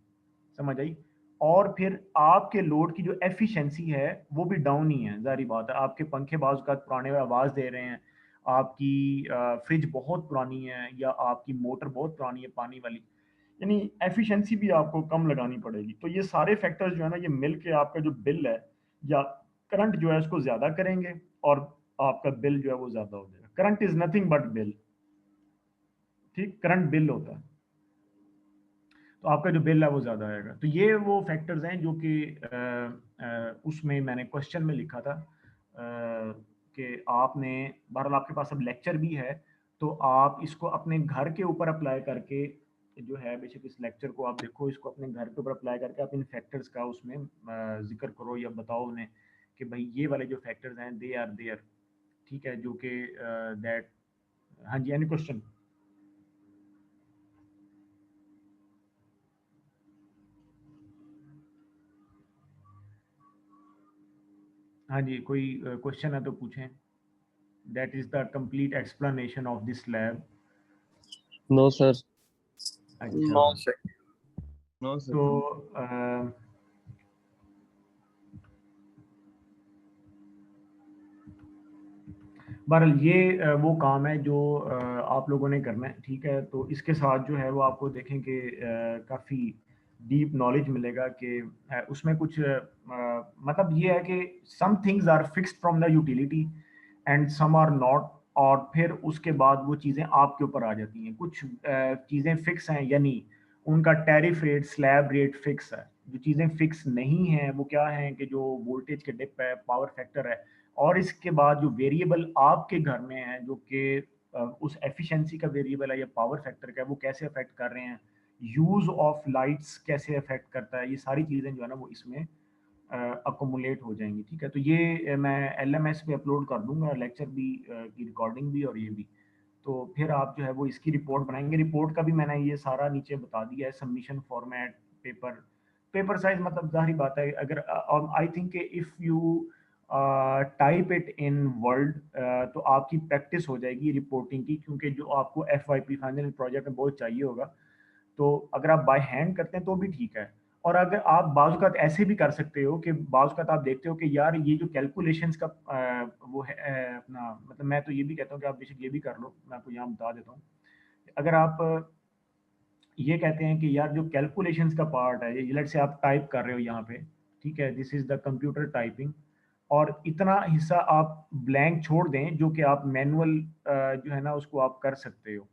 समझ आई। और फिर आपके लोड की जो एफिशिएंसी है वो भी डाउन ही है, जारी बात है। आपके पंखे बाज़ का पुराने आवाज़ दे रहे हैं, आपकी फ्रिज बहुत पुरानी है, या आपकी मोटर बहुत पुरानी है पानी वाली, यानी एफिशिएंसी भी आपको कम लगानी पड़ेगी। तो ये सारे फैक्टर्स जो है ना, ये मिल के आपका जो बिल है या करंट जो है उसको ज़्यादा करेंगे, और आपका बिल जो है वो ज़्यादा हो जाएगा। Current is nothing but bill, ठीक, करंट बिल होता है, तो आपका जो बिल है वो ज़्यादा आएगा। तो ये वो फैक्टर्स हैं जो कि उसमें मैंने क्वेश्चन में लिखा था कि आपने, बहरहाल आपके पास अब लेक्चर भी है, तो आप इसको अपने घर के ऊपर अप्लाई करके जो है, बेशक इस लेक्चर को आप देखो, इसको अपने घर के ऊपर अप्लाई करके आप इन फैक्टर्स का उसमें जिक्र करो या बताओ उन्हें कि भाई ये वाले जो फैक्टर्स हैं दे आर देयर, ठीक है, जो कि दैट। हाँ जी, एनी क्वेश्चन? हाँ जी, कोई क्वेश्चन है तो पूछें। That is the complete explanation of this lab. No sir. अच्छा, नो सर। No sir. तो बहरहाल ये वो काम है जो आप लोगों ने करना है, ठीक है। तो इसके साथ जो है वो आपको देखें कि काफ़ी डीप नॉलेज मिलेगा कि उसमें कुछ मतलब ये है कि some things are fixed from the utility and some are not, और फिर उसके बाद वो चीज़ें आपके ऊपर आ जाती हैं। कुछ चीज़ें फिक्स हैं, यानी उनका tariff rate, slab rate fix है। जो चीज़ें फिक्स नहीं हैं वो क्या हैं कि जो वोल्टेज के डिप है, पावर फैक्टर है, और इसके बाद जो वेरिएबल आपके घर में है जो कि उस एफिशिएंसी का वेरिएबल है या पावर फैक्टर का है, वो कैसे अफेक्ट कर रहे हैं, यूज ऑफ लाइट्स कैसे अफेक्ट करता है, ये सारी चीज़ें जो है ना वो इसमें अकोमुलेट हो जाएंगी, ठीक है। तो ये मैं एलएमएस पे अपलोड कर दूंगा, लेक्चर भी की रिकॉर्डिंग भी और ये भी। तो फिर आप जो है वो इसकी रिपोर्ट बनाएंगे। रिपोर्ट का भी मैंने ये सारा नीचे बता दिया है, submission format, paper, paper size, मतलब जाहिर बात है अगर I think if you type it in word तो आपकी प्रैक्टिस हो जाएगी रिपोर्टिंग की, क्योंकि जो आपको एफवाईपी फाइनल प्रोजेक्ट में बहुत चाहिए होगा। तो अगर आप बाय हैंड करते हैं तो भी ठीक है, और अगर आप बाज़ ऐसे भी कर सकते हो कि बाज़ आप देखते हो कि यार ये जो कैलकुलेशंस का वो है अपना, मतलब मैं तो ये भी कहता हूँ कि आप बेशक ये भी कर लो, मैं आपको यहाँ बता देता हूँ। अगर आप ये कहते हैं कि यार जो कैलकुलेशंस का पार्ट है, ये लेट से आप टाइप कर रहे हो यहाँ पे, ठीक है, this is the computer typing, और इतना हिस्सा आप ब्लैंक छोड़ दें जो कि आप मैनुअल जो है ना उसको आप कर सकते हो,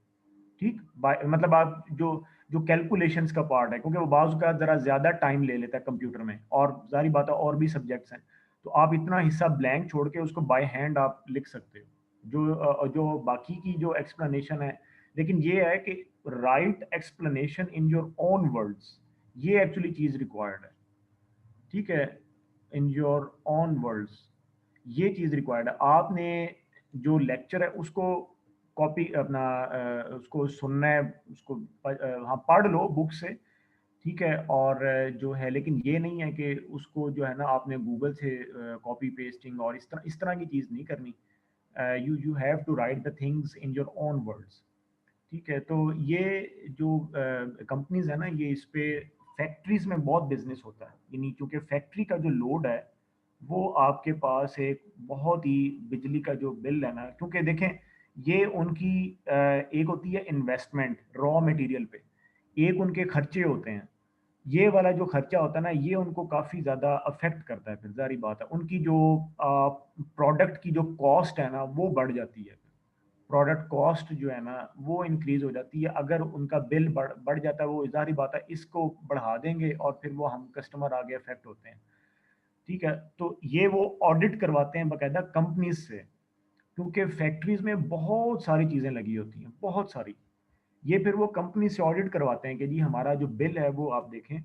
ठीक। मतलब आप जो जो कैलकुलेशंस का पार्ट है, क्योंकि वो बाज़ का ज़रा ज़्यादा टाइम ले लेता है कंप्यूटर में, और जारी बात है और भी सब्जेक्ट्स हैं, तो आप इतना हिस्सा ब्लैंक छोड़ के उसको बाय हैंड आप लिख सकते हो, जो बाकी की जो एक्सप्लेनेशन है। लेकिन ये है कि right explanation in your own words, ये एक्चुअली चीज़ रिक्वायर्ड है, ठीक है, इन योर ओन वर्ड्स, ये चीज़ रिक्वायर्ड है। आपने जो लेक्चर है उसको कॉपी अपना उसको सुनना है, उसको हाँ पढ़ लो बुक से, ठीक है, और जो है, लेकिन ये नहीं है कि उसको जो है ना आपने गूगल से कॉपी पेस्टिंग और इस तरह की चीज़ नहीं करनी। You have to write the things in your own words, ठीक है। तो ये जो कंपनीज है ना, ये इस पे फैक्ट्रीज में बहुत बिजनेस होता है, यानी क्योंकि फैक्ट्री का जो लोड है वो आपके पास एक बहुत ही बिजली का जो बिल है ना, क्योंकि देखें ये उनकी एक होती है इन्वेस्टमेंट रॉ मटेरियल पे, एक उनके खर्चे होते हैं। ये वाला जो खर्चा होता है ना, ये उनको काफ़ी ज़्यादा अफेक्ट करता है, फिर जारी बात है उनकी जो प्रोडक्ट की जो कॉस्ट है ना वो बढ़ जाती है, प्रोडक्ट कॉस्ट जो है ना वो इंक्रीज हो जाती है। अगर उनका बिल बढ़ जाता है, वो जाहिर बात है इसको बढ़ा देंगे और फिर वो हम कस्टमर आगे अफेक्ट होते हैं, ठीक है। तो ये वो ऑडिट करवाते हैं बाकायदा कंपनीज से, क्योंकि फैक्ट्रीज में बहुत सारी चीज़ें लगी होती हैं, बहुत सारी। ये फिर वो कंपनी से ऑडिट करवाते हैं कि जी हमारा जो बिल है वो आप देखें।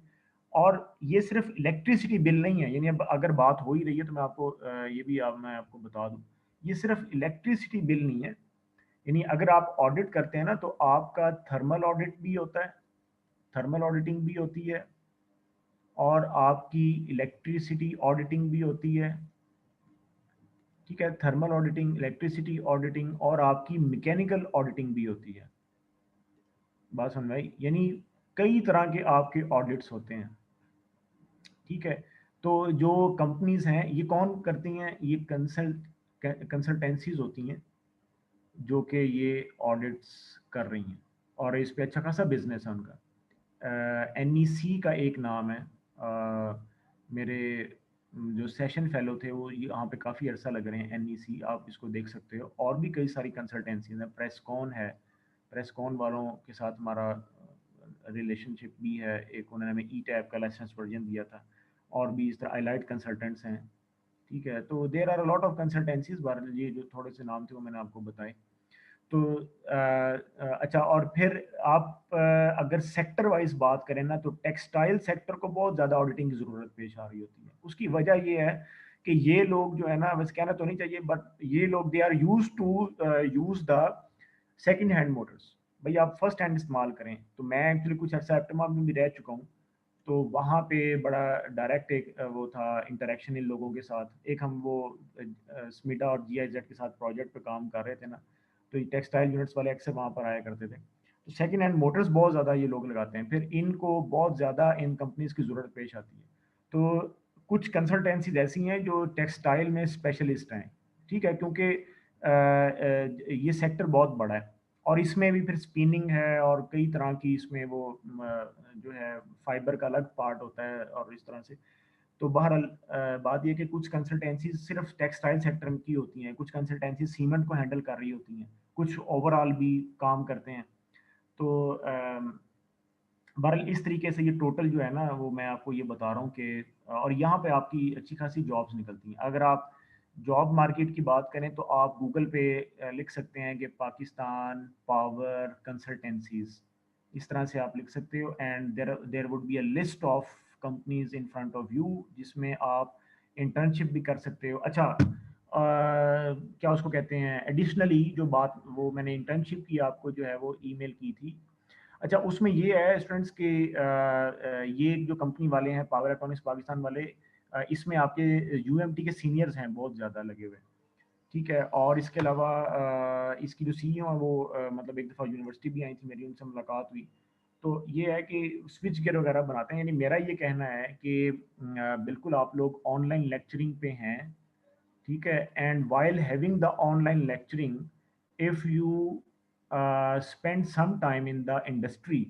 और ये सिर्फ इलेक्ट्रिसिटी बिल नहीं है, यानी अब अगर बात हो ही रही है तो मैं आपको ये भी मैं आपको बता दूं, ये सिर्फ इलेक्ट्रिसिटी बिल नहीं है। यानी अगर आप ऑडिट करते हैं ना तो आपका थर्मल ऑडिट भी होता है, थर्मल ऑडिटिंग भी होती है, और आपकी इलेक्ट्रिसिटी ऑडिटिंग भी होती है, ठीक है। थर्मल ऑडिटिंग, इलेक्ट्रिसिटी ऑडिटिंग, और आपकी मैकेनिकल ऑडिटिंग भी होती है, बात समझ में आई? यानी कई तरह के आपके ऑडिट्स होते हैं, ठीक है। तो जो कंपनीज हैं ये कौन करती हैं, ये कंसल्टेंसीज होती हैं जो कि ये ऑडिट्स कर रही हैं, और इस पे अच्छा खासा बिजनेस है उनका। NEC का एक नाम है, मेरे जो सेशन फेलो थे वो यहाँ पे काफ़ी अर्सा लग रहे हैं। NEC आप इसको देख सकते हो, और भी कई सारी कंसल्टेंसीज हैं। प्रेसकॉन है, प्रेसकॉन वालों के साथ हमारा रिलेशनशिप भी है, एक उन्होंने हमें E-टैब का लाइसेंस वर्जन दिया था, और भी इस तरह आईलाइट कंसल्टेंट्स हैं, ठीक है। तो there are a lot of consultancies, बहरहाल ये जो थोड़े से नाम थे वो मैंने आपको बताए। तो अच्छा, और फिर आप अगर सेक्टर वाइज बात करें ना, तो टेक्सटाइल सेक्टर को बहुत ज़्यादा ऑडिटिंग की ज़रूरत पेश आ रही होती है। उसकी वजह ये है कि ये लोग जो है ना, बस कहना तो नहीं चाहिए, बट ये लोग they are use to use the second hand motors. भाई आप फर्स्ट हैंड इस्तेमाल करें। तो मैं एक्चुअली कुछ अर्सा एप्टमा में भी रह चुका हूँ, तो वहाँ पे बड़ा डायरेक्ट एक वो था इंटरेक्शन इन लोगों के साथ। एक हम वो स्मिडा और GIZ के साथ प्रोजेक्ट पे काम कर रहे थे ना, तो ये टेक्सटाइल यूनिट्स वाले अक्सर वहाँ पर आया करते थे। तो सेकंड हैंड मोटर्स बहुत ज़्यादा ये लोग लगाते हैं, फिर इनको बहुत ज़्यादा इन कंपनीज की ज़रूरत पेश आती है। तो कुछ कंसल्टेंसीज ऐसी हैं जो टेक्सटाइल में स्पेशलिस्ट हैं, ठीक है, क्योंकि ये सेक्टर बहुत बड़ा है, और इसमें भी फिर स्पिनिंग है और कई तरह की इसमें वो जो है फाइबर का अलग पार्ट होता है और इस तरह से। तो बहरहाल बात ये कि कुछ कंसल्टेंसी सिर्फ टेक्सटाइल सेक्टर की होती हैं, कुछ कंसल्टेंसी सीमेंट को हैंडल कर रही होती हैं, कुछ ओवरऑल भी काम करते हैं। तो बहरहाल इस तरीके से ये टोटल जो है ना, वो मैं आपको ये बता रहा हूँ कि और यहाँ पे आपकी अच्छी खासी जॉब्स निकलती हैं। अगर आप जॉब मार्केट की बात करें तो आप गूगल पे लिख सकते हैं कि पाकिस्तान पावर कंसल्टेंसीज, इस तरह से आप लिख सकते हो, and there would be a list of companies in front of you जिसमें आप इंटर्नशिप भी कर सकते हो। अच्छा, क्या उसको कहते हैं, एडिशनली जो बात वो मैंने इंटर्नशिप की आपको जो है वो ईमेल की थी। अच्छा, उसमें ये है स्टूडेंट्स के ये जो कंपनी वाले हैं पावर इलेक्ट्रॉनिक्स पाकिस्तान वाले, इसमें आपके UMT के सीनियर्स हैं बहुत ज़्यादा लगे हुए, ठीक है। और इसके अलावा इसकी जो CEO है वो मतलब एक दफ़ा यूनिवर्सिटी भी आई थी मेरी, उनसे मुलाकात हुई। तो ये है कि स्विच गियर वगैरह बनाते हैं। यानी मेरा ये कहना है कि बिल्कुल आप लोग ऑनलाइन लेक्चरिंग पे हैं, ठीक है, and while having the online lecturing, if you spend some time in the industry,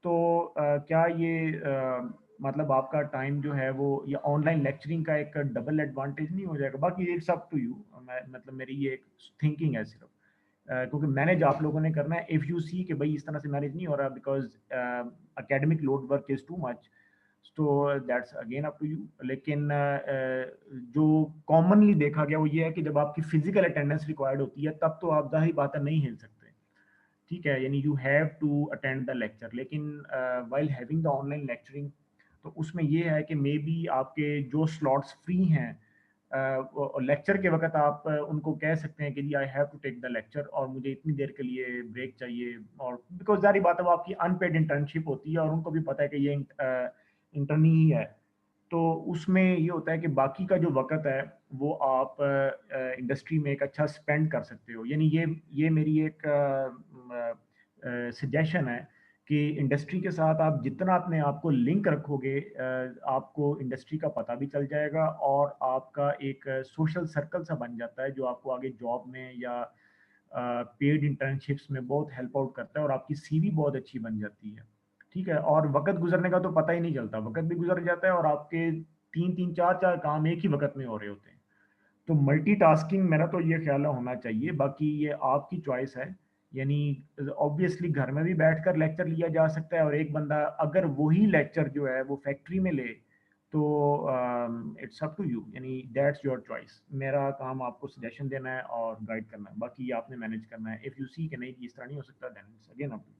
तो क्या ये मतलब आपका टाइम जो है वो ये ऑनलाइन लेक्चरिंग का एक डबल एडवांटेज नहीं हो जाएगा? बाकी इट्स अप टू यू, मैं मतलब मेरी ये एक थिंकिंग है सिर्फ, क्योंकि मैनेज आप लोगों ने करना है। इफ़ यू सी कि भाई इस तरह से मैनेज नहीं हो रहा because academic load work is too much, तो that's again up to you. लेकिन जो कॉमनली देखा गया वो ये है कि जब आपकी फिजिकल अटेंडेंस रिक्वायर्ड होती है तब तो आप जाहिर बात है नहीं हिल सकते, ठीक है, यानी you have to attend the lecture. लेकिन while having the online lecturing, तो उसमें ये है कि मे बी आपके जो स्लॉट्स फ्री हैं लेक्चर के वक्त आप उनको कह सकते हैं कि जी I have to take the lecture और मुझे इतनी देर के लिए ब्रेक चाहिए, और बिकॉज जारी बात है वो आपकी अनपेड इंटर्नशिप होती है और उनको भी पता है कि ये इंटर्नी ही है। तो उसमें ये होता है कि बाकी का जो वक्त है वो आप इंडस्ट्री में एक अच्छा स्पेंड कर सकते हो। यानी ये मेरी एक सजेशन है कि इंडस्ट्री के साथ आप जितना अपने आप को लिंक रखोगे, आपको इंडस्ट्री का पता भी चल जाएगा और आपका एक सोशल सर्कल सा बन जाता है जो आपको आगे जॉब में या पेड इंटर्नशिप्स में बहुत हेल्प आउट करता है और आपकी CV बहुत अच्छी बन जाती है, ठीक है। और वक्त गुजरने का तो पता ही नहीं चलता, वक्त भी गुजर जाता है और आपके 3-3 4-4 काम एक ही वक्त में हो रहे होते हैं। तो मल्टीटास्किंग मेरा तो ये ख्याल है होना चाहिए, बाकी ये आपकी चॉइस है। यानी ऑब्वियसली घर में भी बैठकर लेक्चर लिया जा सकता है और एक बंदा अगर वही लेक्चर जो है वो फैक्ट्री में ले तो इट्स अप टू यू, यानी दैट्स योर चॉइस। मेरा काम आपको सजेशन देना है और गाइड करना है, बाकी ये आपने मैनेज करना है। इफ़ यू सी कि नहीं इस तरह नहीं हो सकता, then it's again up to you,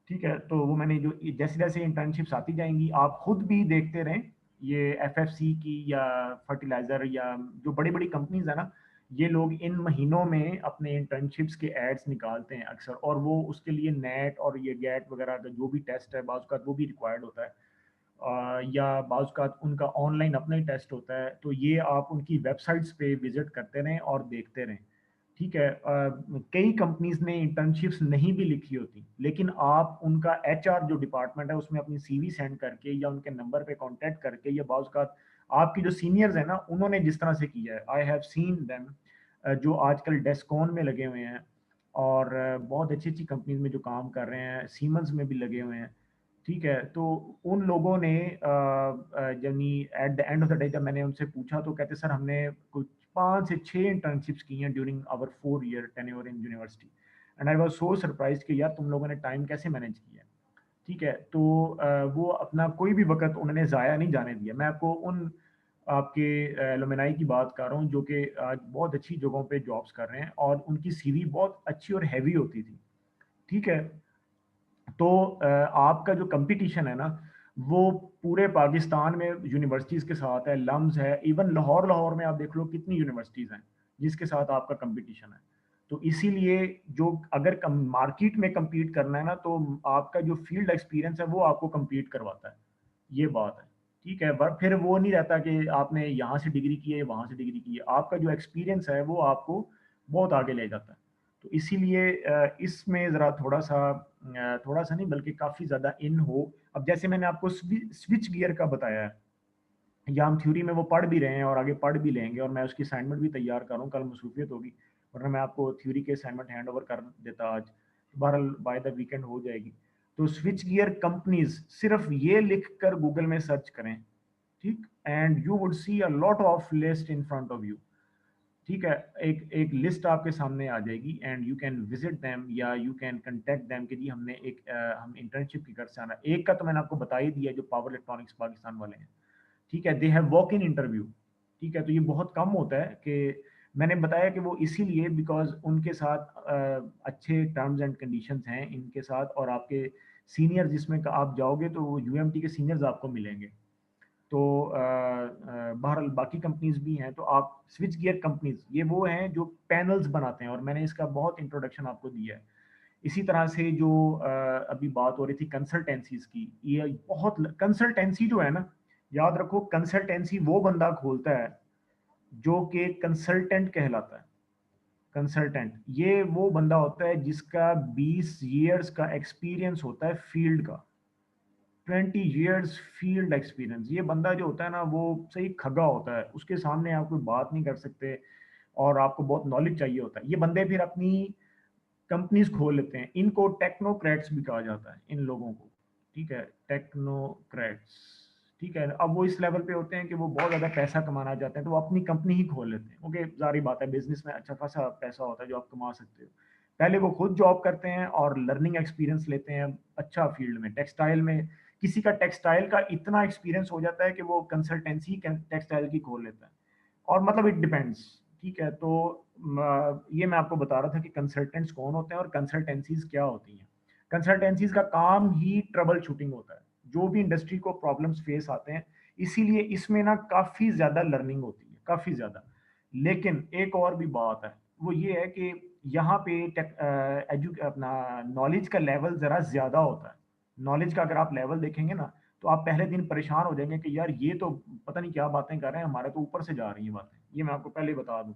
ठीक है। तो वो मैंने जो जैसे जैसे इंटर्नशिप्स आती जाएंगी आप खुद भी देखते रहें, ये FFC की या फर्टिलाइज़र या जो बड़ी बड़ी कंपनीज है ना, ये लोग इन महीनों में अपने इंटर्नशिप्स के एड्स निकालते हैं अक्सर, और वो उसके लिए नेट और ये गेट वगैरह का जो भी टेस्ट है बाज़ का वो भी रिक्वायर्ड होता है, या बाज़ का उनका ऑनलाइन अपना ही टेस्ट होता है। तो ये आप उनकी वेबसाइट्स पे विजिट करते रहें और देखते रहें। ठीक है। कई कंपनीज ने इंटर्नशिप्स नहीं भी लिखी होती, लेकिन आप उनका एचआर जो डिपार्टमेंट है उसमें अपनी सीवी सेंड करके या उनके नंबर पे कांटेक्ट करके, या बाउस का आपकी जो सीनियर्स है ना उन्होंने जिस तरह से किया है, आई हैव सीन देम, जो आजकल डेस्कॉन में लगे हुए हैं और बहुत अच्छी अच्छी कंपनीज में जो काम कर रहे हैं, सीमंस में भी लगे हुए हैं। ठीक है, तो उन लोगों ने यानी at the end of the day जब मैंने उनसे पूछा तो कहते सर हमने कुछ 5 से 6 इंटर्नशिप्स की हैं during our 4 year tenure in university, and I was so surprise कि यार तुम लोगों ने टाइम कैसे मैनेज किया। ठीक है, तो वो अपना कोई भी वक्त उन्होंने ज़ाया नहीं जाने दिया। मैं आपको उन आपके एलुमनाई की बात कर रहा हूँ जो कि आज बहुत अच्छी जगहों पे जॉब्स कर रहे हैं और उनकी सीवी बहुत अच्छी और हैवी होती थी। ठीक है, तो आपका जो कंपटीशन है ना वो पूरे पाकिस्तान में यूनिवर्सिटीज़ के साथ है, लम्स है, इवन लाहौर में आप देख लो कितनी यूनिवर्सिटीज़ हैं जिसके साथ आपका कंपटीशन है। तो इसीलिए जो अगर मार्केट में compete करना है ना तो आपका जो फील्ड एक्सपीरियंस है वो आपको compete करवाता है, ये बात है। ठीक है, फिर वो नहीं रहता कि आपने यहाँ से डिग्री की है या वहाँ से डिग्री की है, आपका जो एक्सपीरियंस है वो आपको बहुत आगे ले जाता है। तो इसीलिए इसमें ज़रा थोड़ा सा नहीं बल्कि काफ़ी ज़्यादा इन हो। अब जैसे मैंने आपको स्विच गियर का बताया है, या हम थ्योरी में वो पढ़ भी रहे हैं और आगे पढ़ भी लेंगे, और मैं उसकी असाइनमेंट भी तैयार कर रहा हूँ, कल मसरूफियत होगी, वरना मैं आपको थ्योरी के असाइनमेंट हैंड ओवर कर देता आज, बहरहाल बाय द वीकेंड हो जाएगी। तो स्विच गियर कंपनीज सिर्फ ये लिख कर गूगल में सर्च करें, ठीक, and you would see a lot of list in front of you. ठीक है, एक एक लिस्ट आपके सामने आ जाएगी and you can visit them या यू कैन कंटेक्ट देम कि जी हमने हम इंटर्नशिप की कर से आना। एक का तो मैंने आपको बता ही दिया जो पावर इलेक्ट्रॉनिक्स पाकिस्तान वाले हैं। ठीक है, they have walk in interview. ठीक है, तो ये बहुत कम होता है कि मैंने बताया कि वो इसीलिए बिकॉज उनके साथ अच्छे टर्म्स एंड कंडीशंस हैं इनके साथ, और आपके सीनियर जिसमें आप जाओगे तो वो यूएमटी के सीनियर्स आपको मिलेंगे। तो बहरहाल बाकी कंपनीज भी हैं। तो आप स्विच गियर कंपनीज ये वो हैं जो पैनल्स बनाते हैं, और मैंने इसका बहुत इंट्रोडक्शन आपको दिया है। इसी तरह से जो अभी बात हो रही थी कंसल्टेंसीज की, ये बहुत कंसल्टेंसी जो है ना, याद रखो कंसल्टेंसी वो बंदा खोलता है जो कि कंसल्टेंट कहलाता है। कंसल्टेंट ये वो बंदा होता है जिसका 20 ईयर्स का एक्सपीरियंस होता है फील्ड का, 20 ईयर्स फील्ड एक्सपीरियंस। ये बंदा जो होता है ना वो सही खगा होता है, उसके सामने आप कोई बात नहीं कर सकते और आपको बहुत नॉलेज चाहिए होता है। ये बंदे फिर अपनी कंपनीज खोल लेते हैं, इनको टेक्नोक्रेट्स भी कहा जाता है इन लोगों को। ठीक है, टेक्नोक्रेट्स। ठीक है, अब वो इस लेवल पे होते हैं कि वो बहुत ज़्यादा पैसा कमाना चाहते हैं तो वो अपनी कंपनी ही खोल लेते हैं। ओके, जारी बात है बिजनेस में अच्छा खासा पैसा होता है जो आप कमा सकते हो। पहले वो खुद जॉब करते हैं और लर्निंग एक्सपीरियंस लेते हैं अच्छा फील्ड में, टेक्सटाइल में। किसी का टेक्सटाइल का इतना एक्सपीरियंस हो जाता है कि वो कंसल्टेंसी टेक्सटाइल की खोल लेता है, और मतलब इट डिपेंड्स। ठीक है, तो ये मैं आपको बता रहा था कि कंसल्टेंट्स कौन होते हैं और कंसल्टेंसीज क्या होती हैं। कंसल्टेंसीज का काम ही ट्रबल शूटिंग होता है, जो भी इंडस्ट्री को प्रॉब्लम्स फेस आते हैं, इसीलिए इसमें ना काफ़ी ज़्यादा लर्निंग होती है, काफ़ी ज़्यादा। लेकिन एक और भी बात है, वो ये है कि यहाँ पे अपना नॉलेज का लेवल ज़रा ज़्यादा होता है। नॉलेज का अगर आप लेवल देखेंगे ना तो आप पहले दिन परेशान हो जाएंगे कि यार ये तो पता नहीं क्या बातें कर रहे हैं, हमारे तो ऊपर से जा रही हैं बातें। ये मैं आपको पहले बता दूं,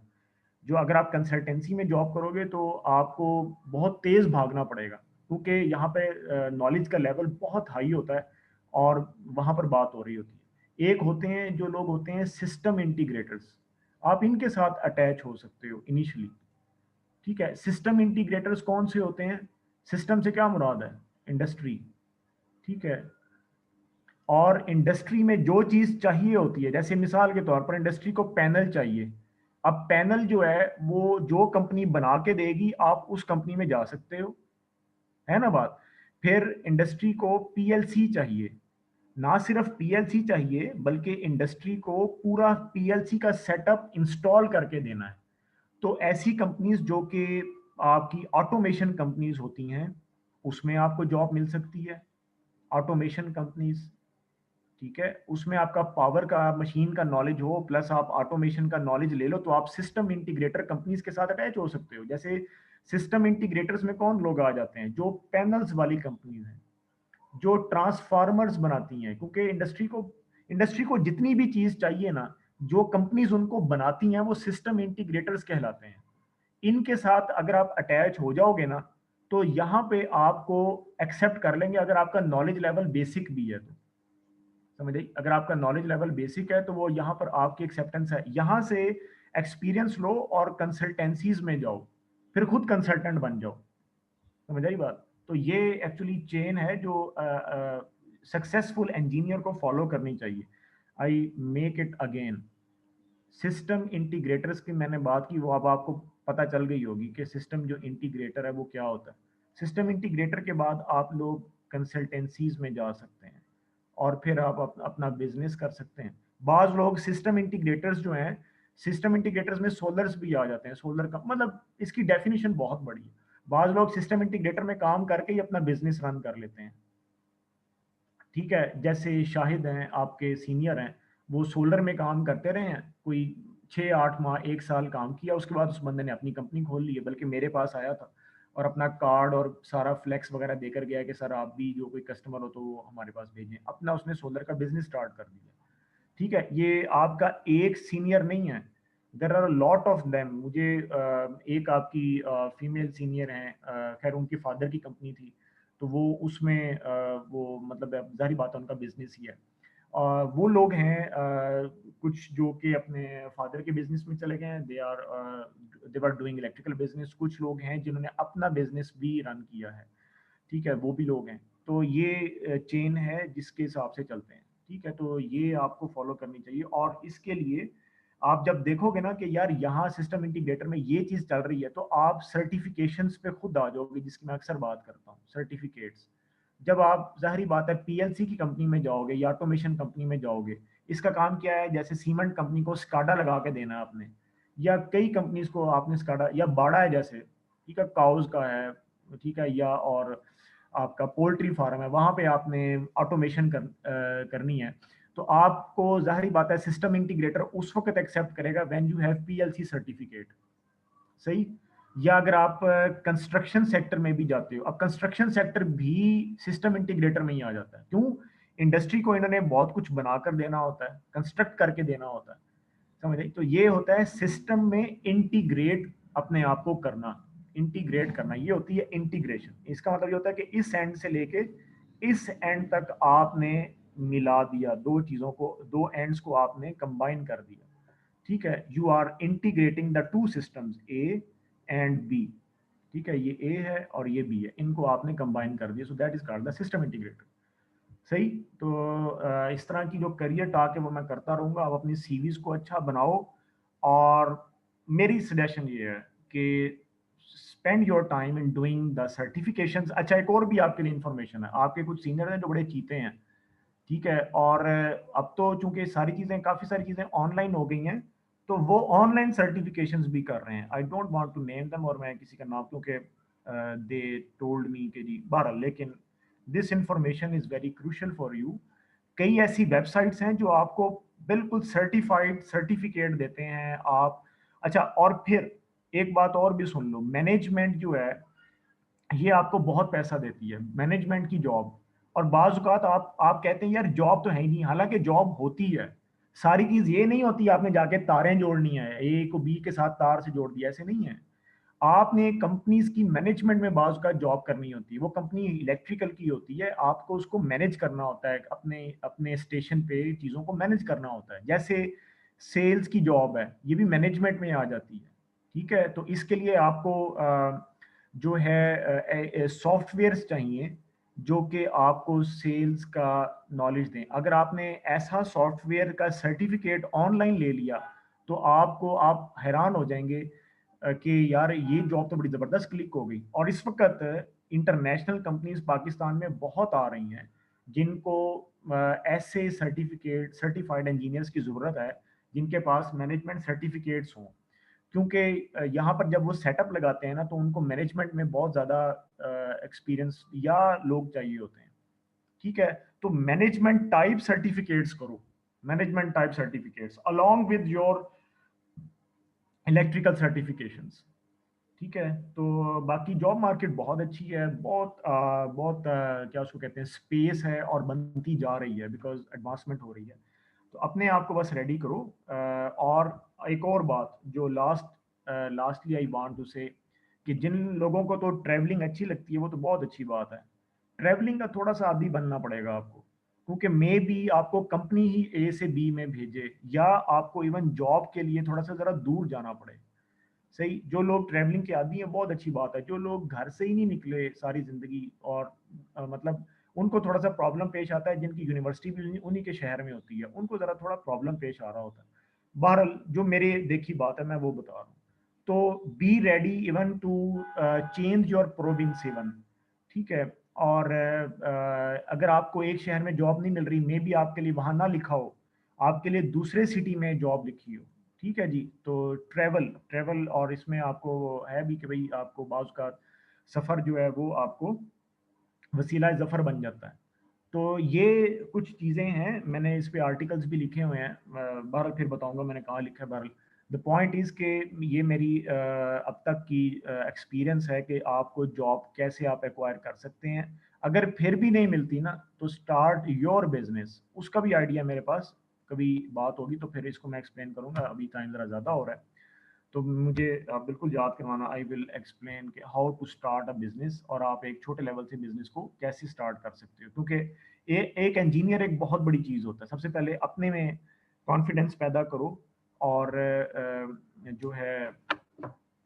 जो अगर आप कंसल्टेंसी में जॉब करोगे तो आपको बहुत तेज भागना पड़ेगा, क्योंकि यहाँ पे नॉलेज का लेवल बहुत हाई होता है और वहाँ पर बात हो रही होती है। एक होते हैं जो लोग होते हैं सिस्टम इंटीग्रेटर्स, आप इनके साथ अटैच हो सकते हो इनिशियली। ठीक है, सिस्टम इंटीग्रेटर्स कौन से होते हैं? सिस्टम से क्या मुराद है? इंडस्ट्री। ठीक है, और इंडस्ट्री में जो चीज चाहिए होती है, जैसे मिसाल के तौर पर इंडस्ट्री को पैनल चाहिए। अब पैनल जो है वो जो कंपनी बना के देगी आप उस कंपनी में जा सकते हो, है ना बात। फिर इंडस्ट्री को पीएलसी चाहिए, ना सिर्फ पीएलसी चाहिए बल्कि इंडस्ट्री को पूरा पीएलसी का सेटअप इंस्टॉल करके देना है। तो ऐसी कंपनीज जो कि आपकी ऑटोमेशन कंपनीज होती हैं उसमें आपको जॉब मिल सकती है। ऑटोमेशन कंपनीज, ठीक है, उसमें आपका पावर का मशीन का नॉलेज हो प्लस आप ऑटोमेशन का नॉलेज ले लो तो आप सिस्टम इंटीग्रेटर कंपनीज के साथ अटैच हो सकते हो। जैसे सिस्टम इंटीग्रेटर्स में कौन लोग आ जाते हैं? जो पैनल्स वाली कंपनीज हैं, जो ट्रांसफार्मर्स बनाती हैं, क्योंकि इंडस्ट्री को जितनी भी चीज चाहिए ना, जो कंपनीज उनको बनाती हैं वो सिस्टम इंटीग्रेटर्स कहलाते हैं। इनके साथ अगर आप अटैच हो जाओगे ना, तो यहाँ पे आपको एक्सेप्ट कर लेंगे अगर आपका नॉलेज लेवल बेसिक भी है तो। समझ आई? अगर आपका नॉलेज लेवल बेसिक है तो वो यहाँ पर आपकी एक्सेप्टेंस है। यहाँ से एक्सपीरियंस लो और कंसल्टेंसीज में जाओ, फिर खुद कंसल्टेंट बन जाओ। समझ आई बात? तो ये एक्चुअली चेन है जो सक्सेसफुल इंजीनियर को फॉलो करनी चाहिए। I make it again, system integrators की मैंने बात की, वो अब आपको पता चल गई होगी कि सिस्टम जो इंटीग्रेटर है वो क्या होता है। सिस्टम इंटीग्रेटर के बाद आप लोग कंसल्टेंसीज में जा सकते हैं और फिर आप अपना बिजनेस कर सकते हैं। बाज लोग सिस्टम इंटीग्रेटर्स जो हैं, सिस्टम इंटीग्रेटर्स में सोलर्स भी आ जाते हैं। सोलर का मतलब इसकी डेफिनेशन बहुत बड़ी है। बाज लोग सिस्टम इंटीग्रेटर में काम करके ही अपना बिजनेस रन कर लेते हैं। ठीक है, जैसे शाहिद हैं आपके सीनियर हैं, वो सोलर में काम करते रहे हैं, कोई 6-8 माह 1 साल काम किया, उसके बाद उस बंदे ने अपनी कंपनी खोल ली है। बल्कि मेरे पास आया था और अपना कार्ड और सारा फ्लेक्स वगैरह देकर गया कि सर आप भी जो कोई कस्टमर हो तो वो हमारे पास भेजें। अपना उसने सोलर का बिजनेस स्टार्ट कर दिया। ठीक है, ये आपका एक सीनियर नहीं है, there are lot of them. मुझे एक आपकी फीमेल सीनियर हैं, खैर उनके फादर की कंपनी थी, तो वो उसमें वो मतलब जाहिर बात है उनका बिजनेस ही है। वो लोग हैं कुछ जो कि अपने फादर के बिजनेस में चले गए हैं, they are doing electrical business. कुछ लोग हैं जिन्होंने अपना बिजनेस भी रन किया है। ठीक है, वो भी लोग हैं। तो ये चेन है जिसके हिसाब से चलते हैं। ठीक है, तो ये आपको फॉलो करनी चाहिए। और इसके लिए आप जब देखोगे ना कि यार यहाँ सिस्टम इंटीग्रेटर में ये चीज चल रही है, तो आप सर्टिफिकेशंस पे खुद आ जाओगे, जिसकी मैं अक्सर बात करता हूँ, सर्टिफिकेट्स। जब आप जाहिर बात है पीएलसी की कंपनी में जाओगे या ऑटोमेशन कंपनी में जाओगे, इसका काम क्या है, जैसे सीमेंट कंपनी को स्काडा लगा के देना है आपने, या कई कंपनीज को आपने स्काडा, या बाड़ा है जैसे, ठीक है, काउज का है, ठीक है, या और आपका पोल्ट्री फार्म है, वहां पे आपने ऑटोमेशन करनी है, तो आपको जाहिर बात है सिस्टम इंटीग्रेटर उस वक्त एक्सेप्ट करेगा when you have PLC certificate. सही? या अगर आप कंस्ट्रक्शन सेक्टर में भी जाते हो, अब कंस्ट्रक्शन सेक्टर भी सिस्टम इंटीग्रेटर में ही आ जाता है। क्यों? इंडस्ट्री को इन्होंने बहुत कुछ बनाकर देना होता है, कंस्ट्रक्ट करके देना होता है। समझ आई? तो ये होता है सिस्टम में इंटीग्रेट अपने आप को करना, इंटीग्रेट करना, ये होती है इंटीग्रेशन। इसका मतलब ये होता है कि इस एंड से लेके इस एंड तक आपने मिला दिया, दो चीजों को, दो एंड्स को आपने कंबाइन कर दिया। ठीक है, you are integrating the two systems A and B. ठीक है, ये ए है और ये बी है, इनको आपने कंबाइन कर दिया, so that is called the system integrator. सही? तो इस तरह की जो करियर टॉक है वो मैं करता रहूँगा। आप अपनी सीवीज को अच्छा बनाओ, और मेरी सजेशन ये है कि spend your time in doing the certifications. अच्छा, एक और भी आपके लिए इंफॉर्मेशन है, आपके कुछ सीनियर हैं जो बड़े चीते हैं, ठीक है, और अब तो चूंकि सारी चीज़ें, काफ़ी सारी चीज़ें ऑनलाइन हो गई हैं, तो वो ऑनलाइन सर्टिफिकेशंस भी कर रहे हैं। I don't want to name them, और मैं किसी का नाम, क्योंकि दे टोल्ड मी कि जी बहरहाल, लेकिन this information is very crucial for you. कई ऐसी वेबसाइट्स हैं जो आपको बिल्कुल सर्टिफाइड सर्टिफिकेट देते हैं आप। अच्छा, और फिर एक बात और भी सुन लो, मैनेजमेंट जो है ये आपको बहुत पैसा देती है, मैनेजमेंट की जॉब। और बाज़ औक़ात आप कहते हैं यार जॉब तो है ही नहीं, हालांकि जॉब होती है। सारी चीज़ ये नहीं होती आपने जाके तारें जोड़नी है, ए को बी के साथ तार से जोड़ दिया, ऐसे नहीं है। आपने कंपनीज की मैनेजमेंट में बाज़ का जॉब करनी होती है। वो कंपनी इलेक्ट्रिकल की होती है, आपको उसको मैनेज करना होता है, अपने अपने स्टेशन पे चीज़ों को मैनेज करना होता है। जैसे सेल्स की जॉब है, ये भी मैनेजमेंट में आ जाती है। ठीक है, तो इसके लिए आपको जो है सॉफ्टवेयर्स चाहिए जो कि आपको सेल्स का नॉलेज दें। अगर आपने ऐसा सॉफ्टवेयर का सर्टिफिकेट ऑनलाइन ले लिया, तो आप हैरान हो जाएंगे कि यार ये जॉब तो बड़ी ज़बरदस्त क्लिक हो गई। और इस वक्त इंटरनेशनल कंपनीज पाकिस्तान में बहुत आ रही हैं जिनको ऐसे सर्टिफाइड इंजीनियर्स की ज़रूरत है जिनके पास मैनेजमेंट सर्टिफिकेट्स हों। क्योंकि यहाँ पर जब वो सेटअप लगाते हैं ना, तो उनको मैनेजमेंट में बहुत ज़्यादा एक्सपीरियंस या लोग चाहिए होते हैं। ठीक है, तो मैनेजमेंट टाइप सर्टिफिकेट्स करो, management type certificates along with your electrical certifications. ठीक है, तो बाकी जॉब मार्केट बहुत अच्छी है, बहुत क्या उसको कहते हैं, स्पेस है, और बनती जा रही है बिकॉज एडवांसमेंट हो रही है। तो अपने आप को बस रेडी करो। और एक और बात जो last lastly I want to say कि जिन लोगों को तो ट्रैवलिंग अच्छी लगती है वो तो बहुत अच्छी बात है, ट्रैवलिंग का थोड़ा सा आदी बनना पड़ेगा आपको, क्योंकि मे बी आपको कंपनी ही ए से बी में भेजे या आपको इवन जॉब के लिए थोड़ा सा ज़रा दूर जाना पड़े। सही, जो लोग ट्रैवलिंग के आदी हैं बहुत अच्छी बात है, जो लोग घर से ही नहीं निकले सारी ज़िंदगी और मतलब उनको थोड़ा सा प्रॉब्लम पेश आता है, जिनकी यूनिवर्सिटी भी उन्हीं के शहर में होती है, उनको ज़रा थोड़ा प्रॉब्लम पेश आ रहा होता है। बहरहाल जो मेरे देखी बात है मैं वो बता रहा हूँ। तो be ready even to change your province even, ठीक है। और अगर आपको एक शहर में जॉब नहीं मिल रही, मे बी आपके लिए वहाँ ना लिखा हो, आपके लिए दूसरे सिटी में जॉब लिखी हो, ठीक है जी। तो ट्रैवल और इसमें आपको है भी कि भाई आपको बाज़ का सफ़र जो है वो आपको वसीला ज़फ़र बन जाता है। तो ये कुछ चीज़ें हैं, मैंने इस पे आर्टिकल्स भी लिखे हुए हैं, बहरहाल फिर बताऊंगा मैंने कहाँ लिखा है। बहरहाल द पॉइंट इज़ के ये मेरी अब तक की एक्सपीरियंस है कि आपको जॉब कैसे आप एक्वायर कर सकते हैं। अगर फिर भी नहीं मिलती ना तो स्टार्ट योर बिजनेस, उसका भी आइडिया मेरे पास, कभी बात होगी तो फिर इसको मैं एक्सप्लेन करूंगा, अभी टाइम ज़रा ज़्यादा हो रहा है तो मुझे आप बिल्कुल याद करवाना। आई विल एक्सप्लेन कि how to start a business और आप एक छोटे लेवल से बिजनेस को कैसे स्टार्ट कर सकते हो, क्योंकि एक इंजीनियर एक बहुत बड़ी चीज़ होता है। सबसे पहले अपने में कॉन्फिडेंस पैदा करो और जो है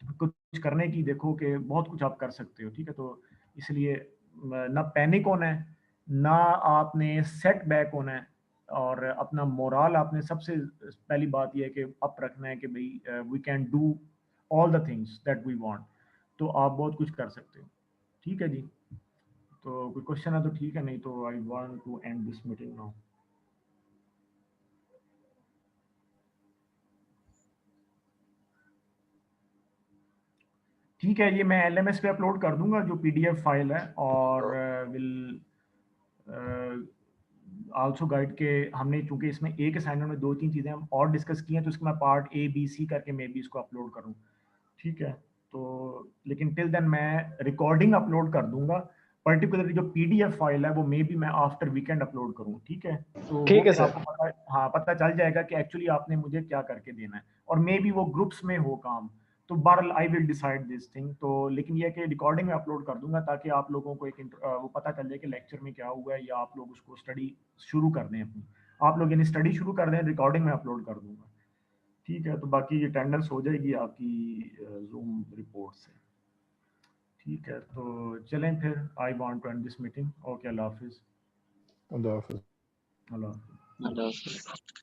कुछ करने की देखो कि बहुत कुछ आप कर सकते हो, ठीक है। तो इसलिए ना पैनिक होना है, ना आपने सेट बैक होना है, और अपना मोरल आपने सबसे पहली बात यह है कि अप रखना है कि भाई we can do all the things that we want, तो आप बहुत कुछ कर सकते हो, ठीक है जी। तो कोई क्वेश्चन है तो ठीक है, नहीं तो I want to end this meeting now. ठीक है, ये मैं LMS पे अपलोड कर दूंगा जो PDF फाइल है, और विल आल्सो गाइड के हमने चूंकि इसमें एक असाइनमेंट में 2-3 चीज़ें हम और डिस्कस की हैं, तो इसको मैं पार्ट A B C करके मे बी इसको अपलोड करूँ, ठीक है। तो लेकिन टिल देन मैं रिकॉर्डिंग अपलोड कर दूंगा, पर्टिकुलरली जो PDF फाइल है वो मे बी मैं आफ्टर वीकेंड अपलोड करूँ, ठीक है। तो वो ठीक है फिर सर। आपको पता, हाँ पता चल जाएगा कि एक्चुअली आपने मुझे क्या करके देना है, और मे बी वो ग्रुप्स में हो काम, तो बहरहाल I will decide this thing. तो लेकिन ये कि रिकॉर्डिंग में अपलोड कर दूंगा ताकि आप लोगों को एक वो पता चल जाए कि लेक्चर में क्या हुआ है, या आप लोग उसको स्टडी शुरू कर दें अपनी, आप लोग यानी स्टडी शुरू कर दें, रिकॉर्डिंग में अपलोड कर दूंगा, ठीक है। तो बाकी अटेंडेंस हो जाएगी आपकी जूम रिपोर्ट से, ठीक है। तो चलें फिर, I want to end this meeting. Okay, अल्लाह हाफिज़। अल्लाह हाफिज़। अल्लाह हाफिज़। हेलो।